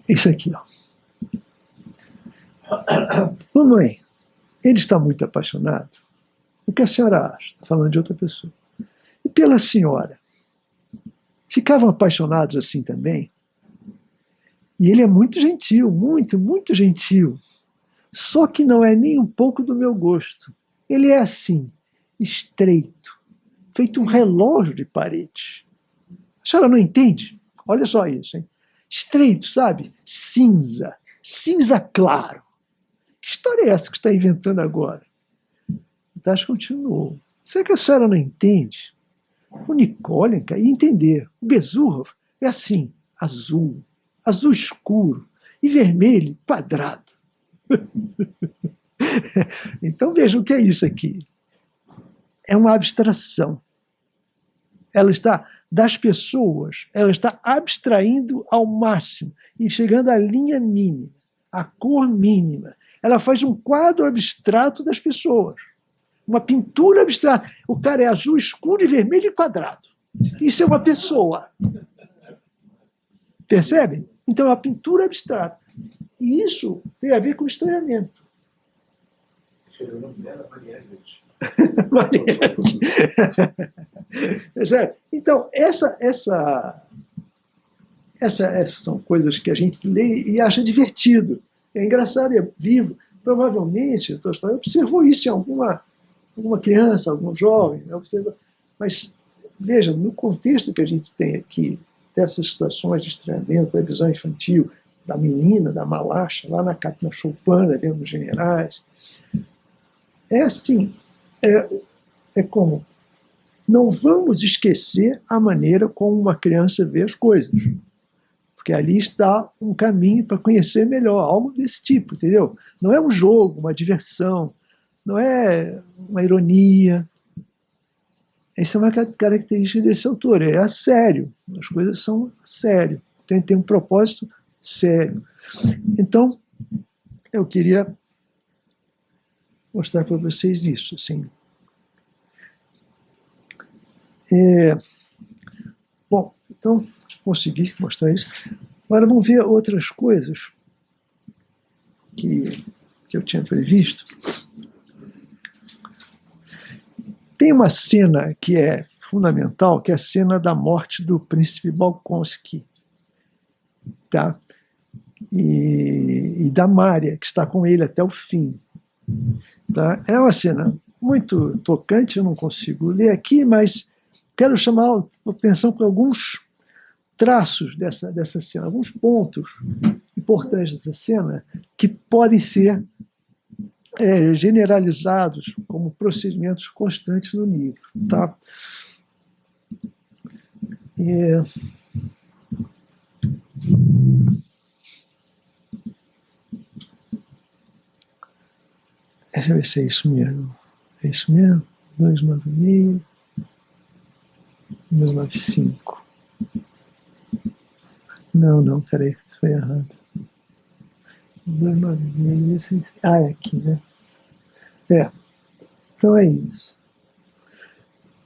A: Isso aqui. Ó. Mamãe, ele está muito apaixonado. O que a senhora acha? Estou falando de outra pessoa. E pela senhora? Ficavam apaixonados assim também? E ele é muito gentil, muito gentil. Só que não é nem um pouco do meu gosto. Ele é assim, estreito, feito um relógio de parede. A senhora não entende? Olha só isso, hein? Estreito, sabe? Cinza claro. Que história é essa que está inventando agora? Natasha continuou. Será que a senhora não entende? o Nikolenka ia entender. O Bezurov é assim, azul, azul escuro, e vermelho, quadrado. Então vejam o que é isso aqui. É uma abstração. Ela está, das pessoas, ela está abstraindo ao máximo e chegando à linha mínima, à cor mínima. Ela faz um quadro abstrato das pessoas. Uma pintura abstrata. O cara é azul escuro e vermelho e quadrado. Isso é uma pessoa. Percebem? Então é uma pintura abstrata. E isso tem a ver com estranhamento. Então, essas são coisas que a gente lê e acha divertido. É engraçado, é vivo. Provavelmente, Tolstói observou isso em alguma criança, algum jovem. Mas, veja, no contexto que a gente tem aqui, dessas situações de estranhamento, da visão infantil, da menina, da Malacha, lá na Choupana, vendo os generais, é assim, é como, não vamos esquecer a maneira como uma criança vê as coisas, porque ali está um caminho para conhecer melhor, algo desse tipo, entendeu? Não é um jogo, uma diversão, não é uma ironia. Essa é uma característica desse autor, é a sério, as coisas são a sério, tem um propósito sério. Então, eu queria mostrar para vocês isso, assim. Bom, então, consegui mostrar isso. Agora vamos ver outras coisas que eu tinha previsto. Tem uma cena que é fundamental, que é a cena da morte do príncipe Bolkonsky, tá? E da Mária, que está com ele até o fim. Tá? É uma cena muito tocante, eu não consigo ler aqui, mas quero chamar a atenção para alguns traços dessa cena, alguns pontos importantes dessa cena que podem ser generalizados como procedimentos constantes no livro. Tá? Deixa eu ver se é isso mesmo. É isso mesmo? 296, 295. Não, peraí, foi errado. 296, é aqui, né? Então é isso.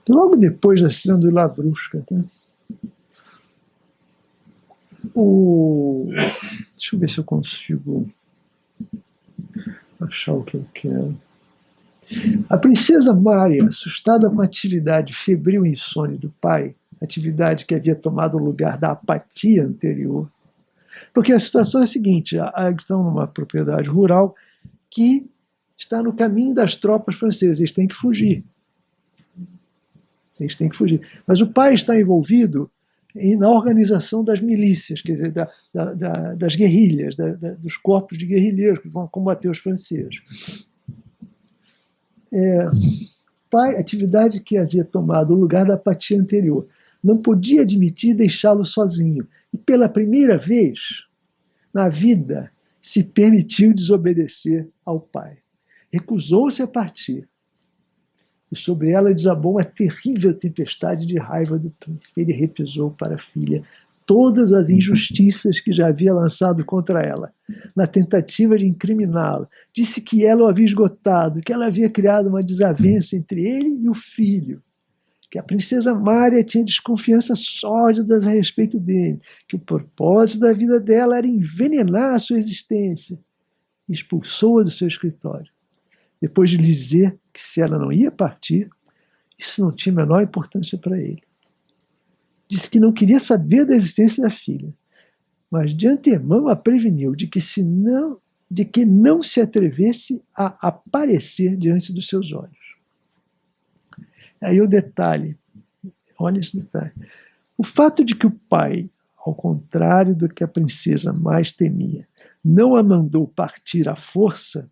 A: Logo depois da cena do Lavrusca, tá? Deixa eu ver se eu consigo achar o que eu quero. A princesa Mária, assustada com a atividade febril e insônia do pai, atividade que havia tomado o lugar da apatia anterior, porque a situação é a seguinte, estão numa propriedade rural que está no caminho das tropas francesas, eles têm que fugir. Mas o pai está envolvido na organização das milícias, quer dizer, das guerrilhas, dos corpos de guerrilheiros que vão combater os franceses. Pai, atividade que havia tomado o lugar da apatia anterior. Não podia admitir deixá-lo sozinho. E pela primeira vez na vida se permitiu desobedecer ao pai. Recusou-se a partir. E sobre ela desabou uma terrível tempestade de raiva do príncipe. Ele repisou para a filha todas as injustiças que já havia lançado contra ela, na tentativa de incriminá-la. Disse que ela o havia esgotado, que ela havia criado uma desavença entre ele e o filho, que a princesa Mária tinha desconfianças sórdidas a respeito dele, que o propósito da vida dela era envenenar a sua existência. Expulsou-a do seu escritório. Depois de lhe dizer que se ela não ia partir, isso não tinha a menor importância para ele. Disse que não queria saber da existência da filha, mas de antemão a preveniu de que não se atrevesse a aparecer diante dos seus olhos. Aí o detalhe, olha esse detalhe. O fato de que o pai, ao contrário do que a princesa mais temia, não a mandou partir à força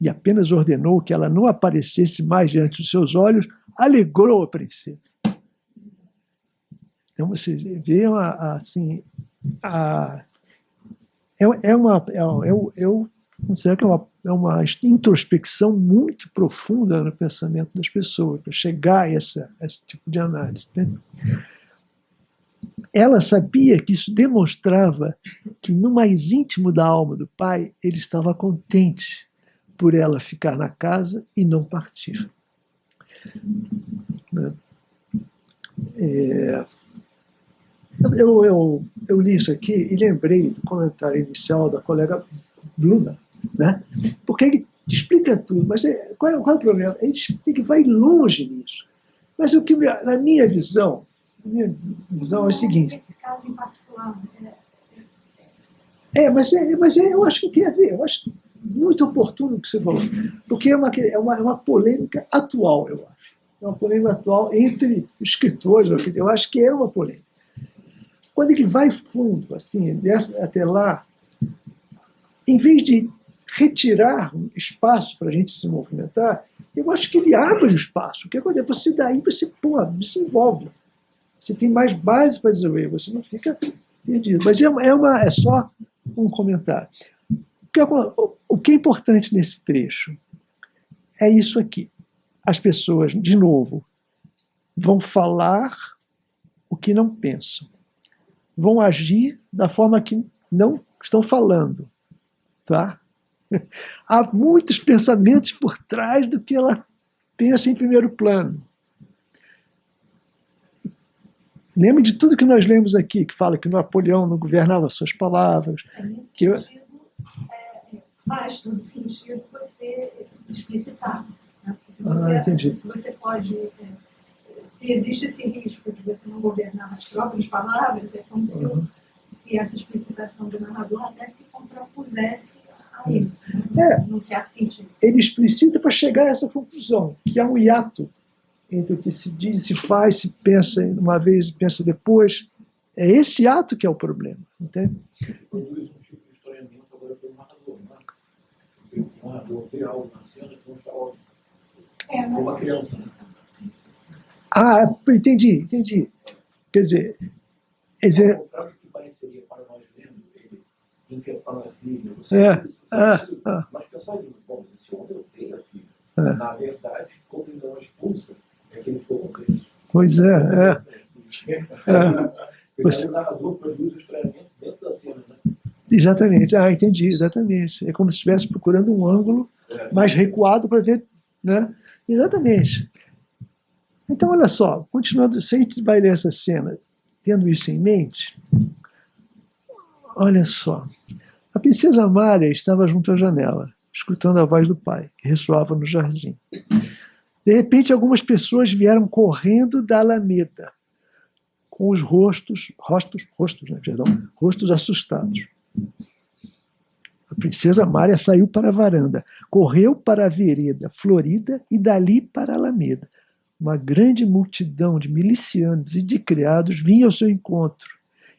A: e apenas ordenou que ela não aparecesse mais diante dos seus olhos, alegrou a princesa. Então, você vê assim, eu considero que é uma introspecção muito profunda no pensamento das pessoas, para chegar a esse tipo de análise. Né? Ela sabia que isso demonstrava que no mais íntimo da alma do pai, ele estava contente por ela ficar na casa e não partir. Né? Eu li isso aqui e lembrei do comentário inicial da colega Bruna, né? Porque ele explica tudo, mas qual é o problema? Ele explica que vai longe nisso. Mas o que, na minha visão é o seguinte.
C: Esse caso em particular.
A: Mas eu acho que tem a ver. Eu acho muito oportuno o que você falou, porque é uma polêmica atual, eu acho. É uma polêmica atual entre escritores. Eu acho que é uma polêmica. Quando ele vai fundo, assim, até lá, em vez de retirar um espaço para a gente se movimentar, eu acho que ele abre o espaço. Porque quando você daí, você desenvolve. Você tem mais base para desenvolver, você não fica perdido. Mas é só um comentário. O que é importante nesse trecho é isso aqui. As pessoas, de novo, vão falar o que não pensam. Vão agir da forma que não estão falando. Tá? Há muitos pensamentos por trás do que ela pensa em primeiro plano. Lembre de tudo que nós lemos aqui, que fala que Napoleão não governava suas palavras.
C: Nesse sentido, faz todo sentido você explicitar. Né? Se você pode... Se existe esse risco de você não governar as próprias palavras, é como se essa explicitação do narrador até se contrapusesse a isso, num certo sentido.
A: Ele explicita para chegar a essa conclusão, que há um hiato entre o que se diz, se faz, se pensa uma vez e pensa depois. É esse ato que é o problema. Entende?
D: Produz um tipo de historiamento agora pelo narrador. Né? O narrador vê algo na cena que não está óbvio. Como uma criança. Né?
A: Entendi. Quer dizer...
D: O contrário do que pareceria para nós vendo, ele interfala a filha. Mas pensar em, bom, esse homem eu tenho a filha. Na verdade, como ele não expulsa, é que ele ficou contente.
A: Pois é.
D: O narrador produz o estranhamento dentro da cena, né?
A: Exatamente, entendi, exatamente. É como se estivesse procurando um ângulo mais recuado para ver, né? Exatamente. Então, olha só, continuando, se a gente vai ler essa cena, tendo isso em mente, olha só. A princesa Amália estava junto à janela, escutando a voz do pai, que ressoava no jardim. De repente, algumas pessoas vieram correndo da alameda, com os rostos assustados. A princesa Amália saiu para a varanda, correu para a vereda florida e dali para a alameda. Uma grande multidão de milicianos e de criados vinha ao seu encontro,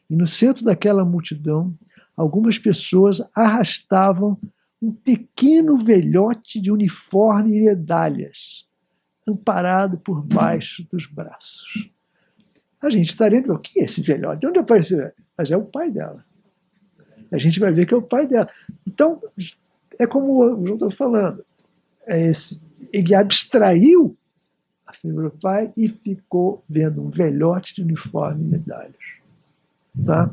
A: e no centro daquela multidão, algumas pessoas arrastavam um pequeno velhote de uniforme e medalhas, amparado por baixo dos braços. A gente está lendo, o que é esse velhote? De onde apareceu? Mas é o pai dela. A gente vai ver que é o pai dela. Então, é como eu estou falando, ele abstraiu a figura do pai e ficou vendo um velhote de uniforme e medalhas. Tá?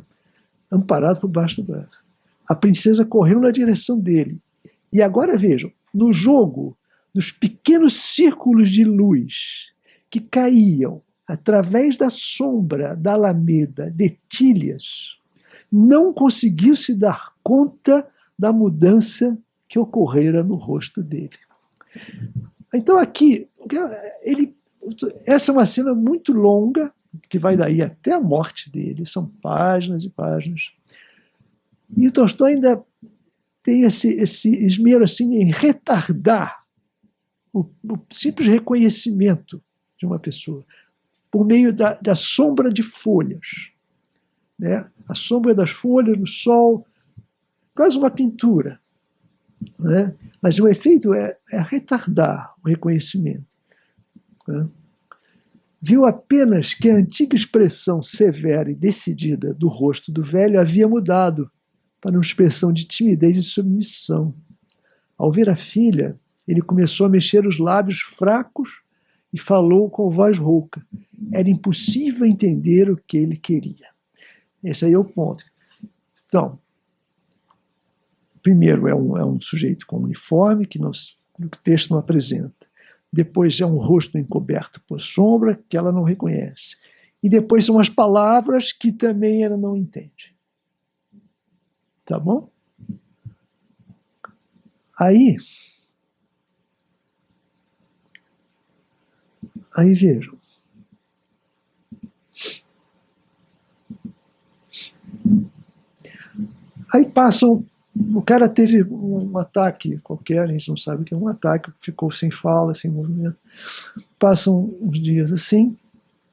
A: Amparado por baixo do braço. A princesa correu na direção dele. E agora vejam, no jogo, nos pequenos círculos de luz que caíam através da sombra da alameda de Tílias, não conseguiu se dar conta da mudança que ocorrera no rosto dele. Então aqui, essa é uma cena muito longa, que vai daí até a morte dele, são páginas e páginas. E o Tolstói ainda tem esse esmero assim, em retardar o simples reconhecimento de uma pessoa, por meio da sombra de folhas. Né? A sombra das folhas no sol, quase uma pintura. Né? Mas o efeito é retardar o reconhecimento. Né? Viu apenas que a antiga expressão severa e decidida do rosto do velho havia mudado para uma expressão de timidez e submissão. Ao ver a filha, ele começou a mexer os lábios fracos e falou com voz rouca. Era impossível entender o que ele queria. Esse aí é o ponto. Então, primeiro é um sujeito com uniforme, que o texto não apresenta. Depois é um rosto encoberto por sombra, que ela não reconhece. E depois são as palavras que também ela não entende. Tá bom? Aí vejam. Aí passam. O cara teve um ataque qualquer, a gente não sabe o que é um ataque, ficou sem fala, sem movimento. Passam uns dias assim,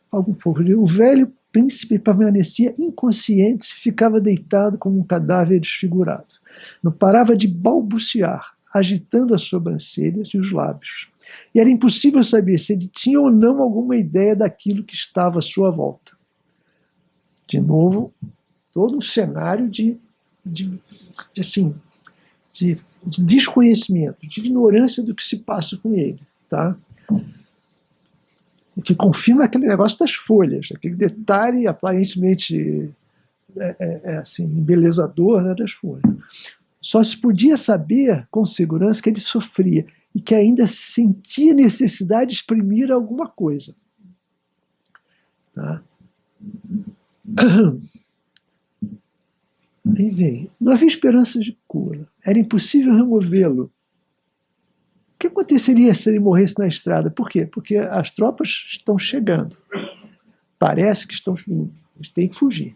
A: algum pouco de. O velho príncipe permanecia inconsciente, ficava deitado como um cadáver desfigurado. Não parava de balbuciar, agitando as sobrancelhas e os lábios. E era impossível saber se ele tinha ou não alguma ideia daquilo que estava à sua volta. De novo, todo um cenário de desconhecimento, de ignorância do que se passa com ele, tá? O que confirma aquele negócio das folhas, aquele detalhe aparentemente assim, embelezador, né, das folhas. Só se podia saber com segurança que ele sofria e que ainda sentia necessidade de exprimir alguma coisa. Tá? Aí vem, não havia esperanças de cura, era impossível removê-lo. O que aconteceria se ele morresse na estrada? Por quê? Porque as tropas estão chegando. Parece que estão vindo, eles têm que fugir.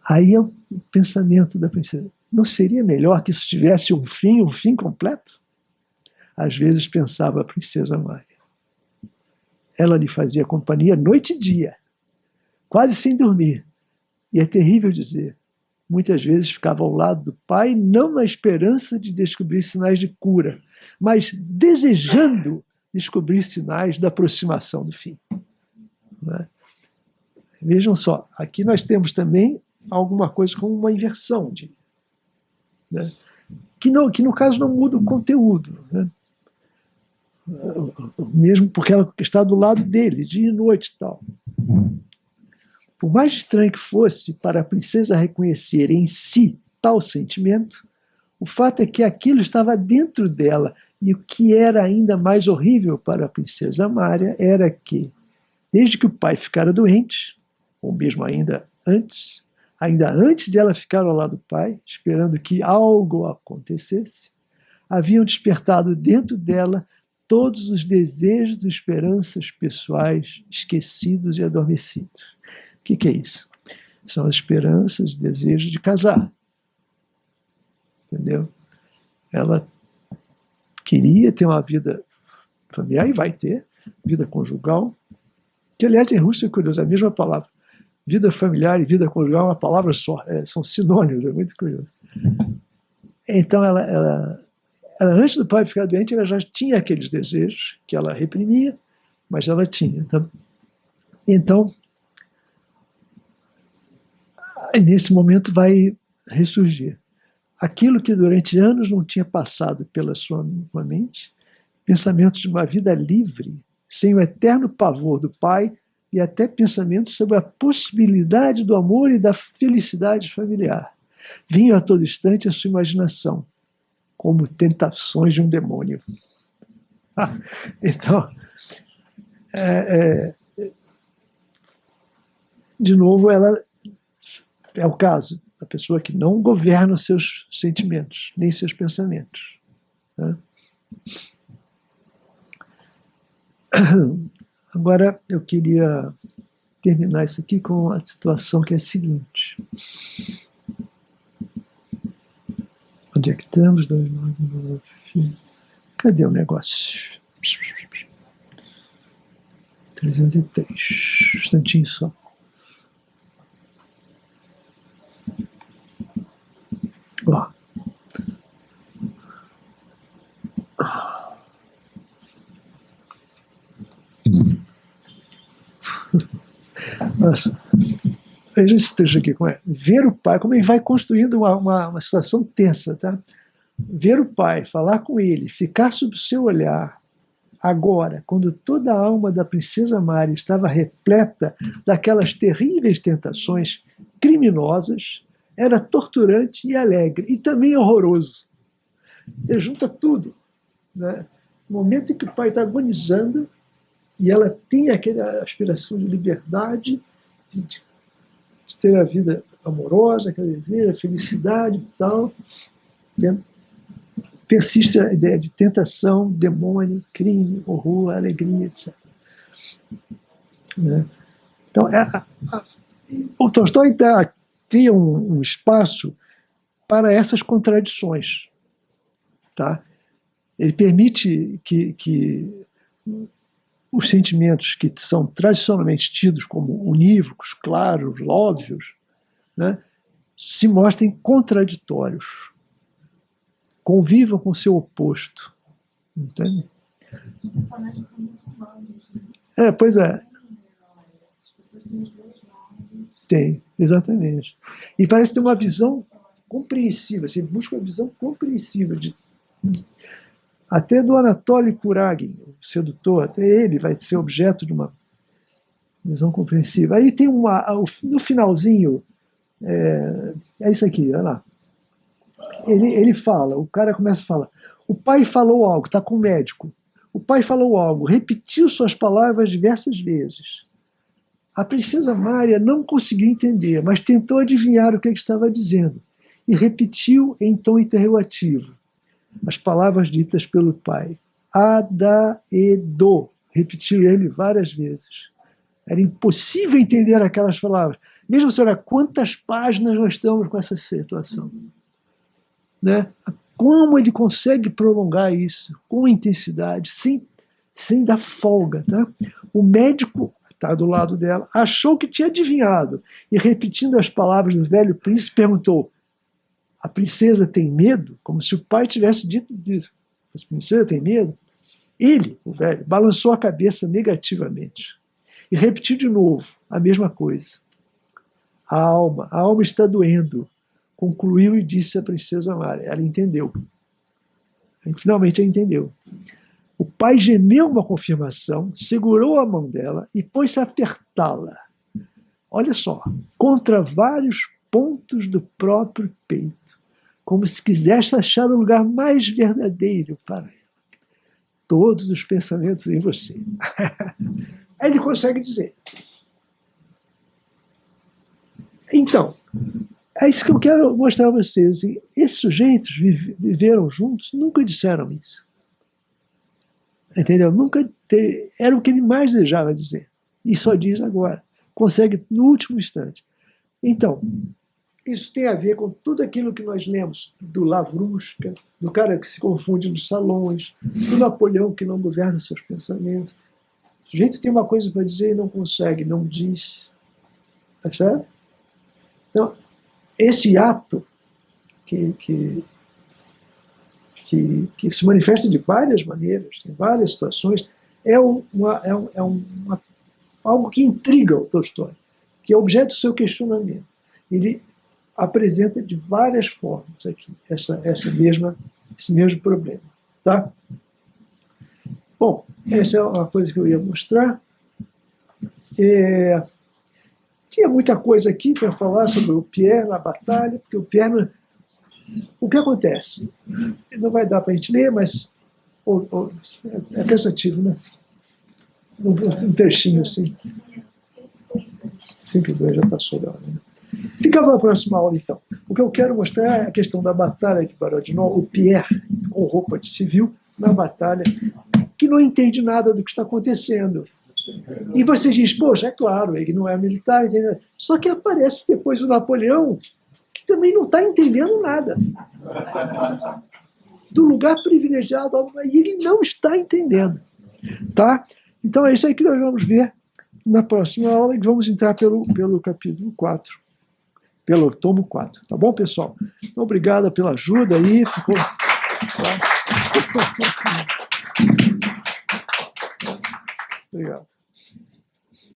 A: Aí é o pensamento da princesa. Não seria melhor que isso tivesse um fim completo? Às vezes pensava a princesa Mária. Ela lhe fazia companhia noite e dia, quase sem dormir. E é terrível dizer, muitas vezes ficava ao lado do pai, não na esperança de descobrir sinais de cura, mas desejando descobrir sinais da aproximação do fim. Né? Vejam só, aqui nós temos também alguma coisa como uma inversão, né? que no caso não muda o conteúdo, né? Mesmo porque ela está do lado dele, dia e noite e tal. Por mais estranho que fosse para a princesa reconhecer em si tal sentimento, o fato é que aquilo estava dentro dela, e o que era ainda mais horrível para a princesa Mária era que, desde que o pai ficara doente, ou mesmo ainda antes de ela ficar ao lado do pai, esperando que algo acontecesse, haviam despertado dentro dela todos os desejos e esperanças pessoais esquecidos e adormecidos. O que é isso? São as esperanças, desejos de casar. Entendeu? Ela queria ter uma vida familiar, e vai ter, vida conjugal, que aliás em russo é curioso, é a mesma palavra. Vida familiar e vida conjugal é uma palavra só, são sinônimos, é muito curioso. Então ela antes do pai ficar doente, ela já tinha aqueles desejos que ela reprimia, mas ela tinha. Então nesse momento vai ressurgir aquilo que durante anos não tinha passado pela sua mente, pensamentos de uma vida livre, sem o eterno pavor do pai, e até pensamentos sobre a possibilidade do amor e da felicidade familiar. Vinham a todo instante a sua imaginação, como tentações de um demônio. Então, de novo, ela é o caso da pessoa que não governa os seus sentimentos, nem seus pensamentos. Né? Agora, eu queria terminar isso aqui com a situação que é a seguinte. Onde é que estamos? Cadê o negócio? 303. Um instantinho só. Ó. Nossa. Veja esse trecho aqui, como é. Ver o pai, como ele vai construindo uma situação tensa, tá? Ver o pai, falar com ele, ficar sob o seu olhar, agora, quando toda a alma da princesa Mari estava repleta daquelas terríveis tentações criminosas, era torturante e alegre, e também horroroso. Ele junta tudo, né? No momento em que o pai está agonizando, e ela tem aquela aspiração de liberdade, de ter a vida amorosa, quer dizer, a felicidade e tal, né? Persiste a ideia de tentação, demônio, crime, horror, alegria, etc. Né? Então, o Tolstói cria um espaço para essas contradições. Tá? Ele permite que os sentimentos que são tradicionalmente tidos como unívocos, claros, óbvios, né, se mostrem contraditórios. Convivam com o seu oposto. Entende?
C: Os personagens são muito humanos.
A: Pois é.
C: As pessoas têm os dois lados.
A: Tem, exatamente. E parece ter uma visão compreensiva, você busca uma visão compreensiva, até do Anatoly Kuragin, o sedutor, até ele vai ser objeto de uma visão compreensiva. Aí tem no finalzinho, é isso aqui, olha lá. Ele fala, o cara começa a falar, o pai falou algo, está com o médico, o pai falou algo, repetiu suas palavras diversas vezes. A princesa Mária não conseguiu entender, mas tentou adivinhar o que ele estava dizendo, e repetiu em tom interrogativo as palavras ditas pelo pai. Ada-e-do, repetiu ele várias vezes. Era impossível entender aquelas palavras. Mesmo se olhar quantas páginas nós estamos com essa situação. Né? Como ele consegue prolongar isso com intensidade, sem dar folga. Tá? O médico está do lado dela, achou que tinha adivinhado, e repetindo as palavras do velho príncipe, perguntou: a princesa tem medo? Como se o pai tivesse dito isso. A princesa tem medo? Ele, o velho, balançou a cabeça negativamente e repetiu de novo a mesma coisa. A alma está doendo, concluiu e disse a princesa Mária. Ela entendeu. Finalmente ela entendeu. O pai gemeu uma confirmação, segurou a mão dela e pôs-se a apertá-la. Olha só, contra vários pontos do próprio peito, como se quisesse achar o lugar mais verdadeiro para ela. Todos os pensamentos em você. Aí ele consegue dizer. Então, é isso que eu quero mostrar a vocês. Esses sujeitos viveram juntos, nunca disseram isso. Entendeu? Era o que ele mais desejava dizer. E só diz agora. Consegue no último instante. Então, isso tem a ver com tudo aquilo que nós lemos do Lavrusca, do cara que se confunde nos salões, do Napoleão que não governa seus pensamentos. O sujeito tem uma coisa para dizer e não consegue, não diz. Tá certo? Então, esse ato que se manifesta de várias maneiras, em várias situações, é algo que intriga o Tolstói, que é objeto do seu questionamento. Ele apresenta de várias formas aqui esse mesmo problema. Tá? Bom, essa é uma coisa que eu ia mostrar. Tinha muita coisa aqui para falar sobre o Pierre na batalha, porque o Pierre... O que acontece? Não vai dar para a gente ler, mas é cansativo, né? Um trechinho assim. 5:02 já passou da hora. Né? Fica para a próxima aula, então. O que eu quero mostrar é a questão da batalha de Borodino, o Pierre com roupa de civil na batalha, que não entende nada do que está acontecendo. E você diz, poxa, é claro, ele não é militar, entendeu? Só que aparece depois o Napoleão, que também não está entendendo nada. Do lugar privilegiado, e ele não está entendendo. Tá? Então é isso aí que nós vamos ver na próxima aula, e vamos entrar pelo capítulo 4, pelo tomo 4. Tá bom, pessoal? Então, obrigado pela ajuda aí. Ficou... Obrigado.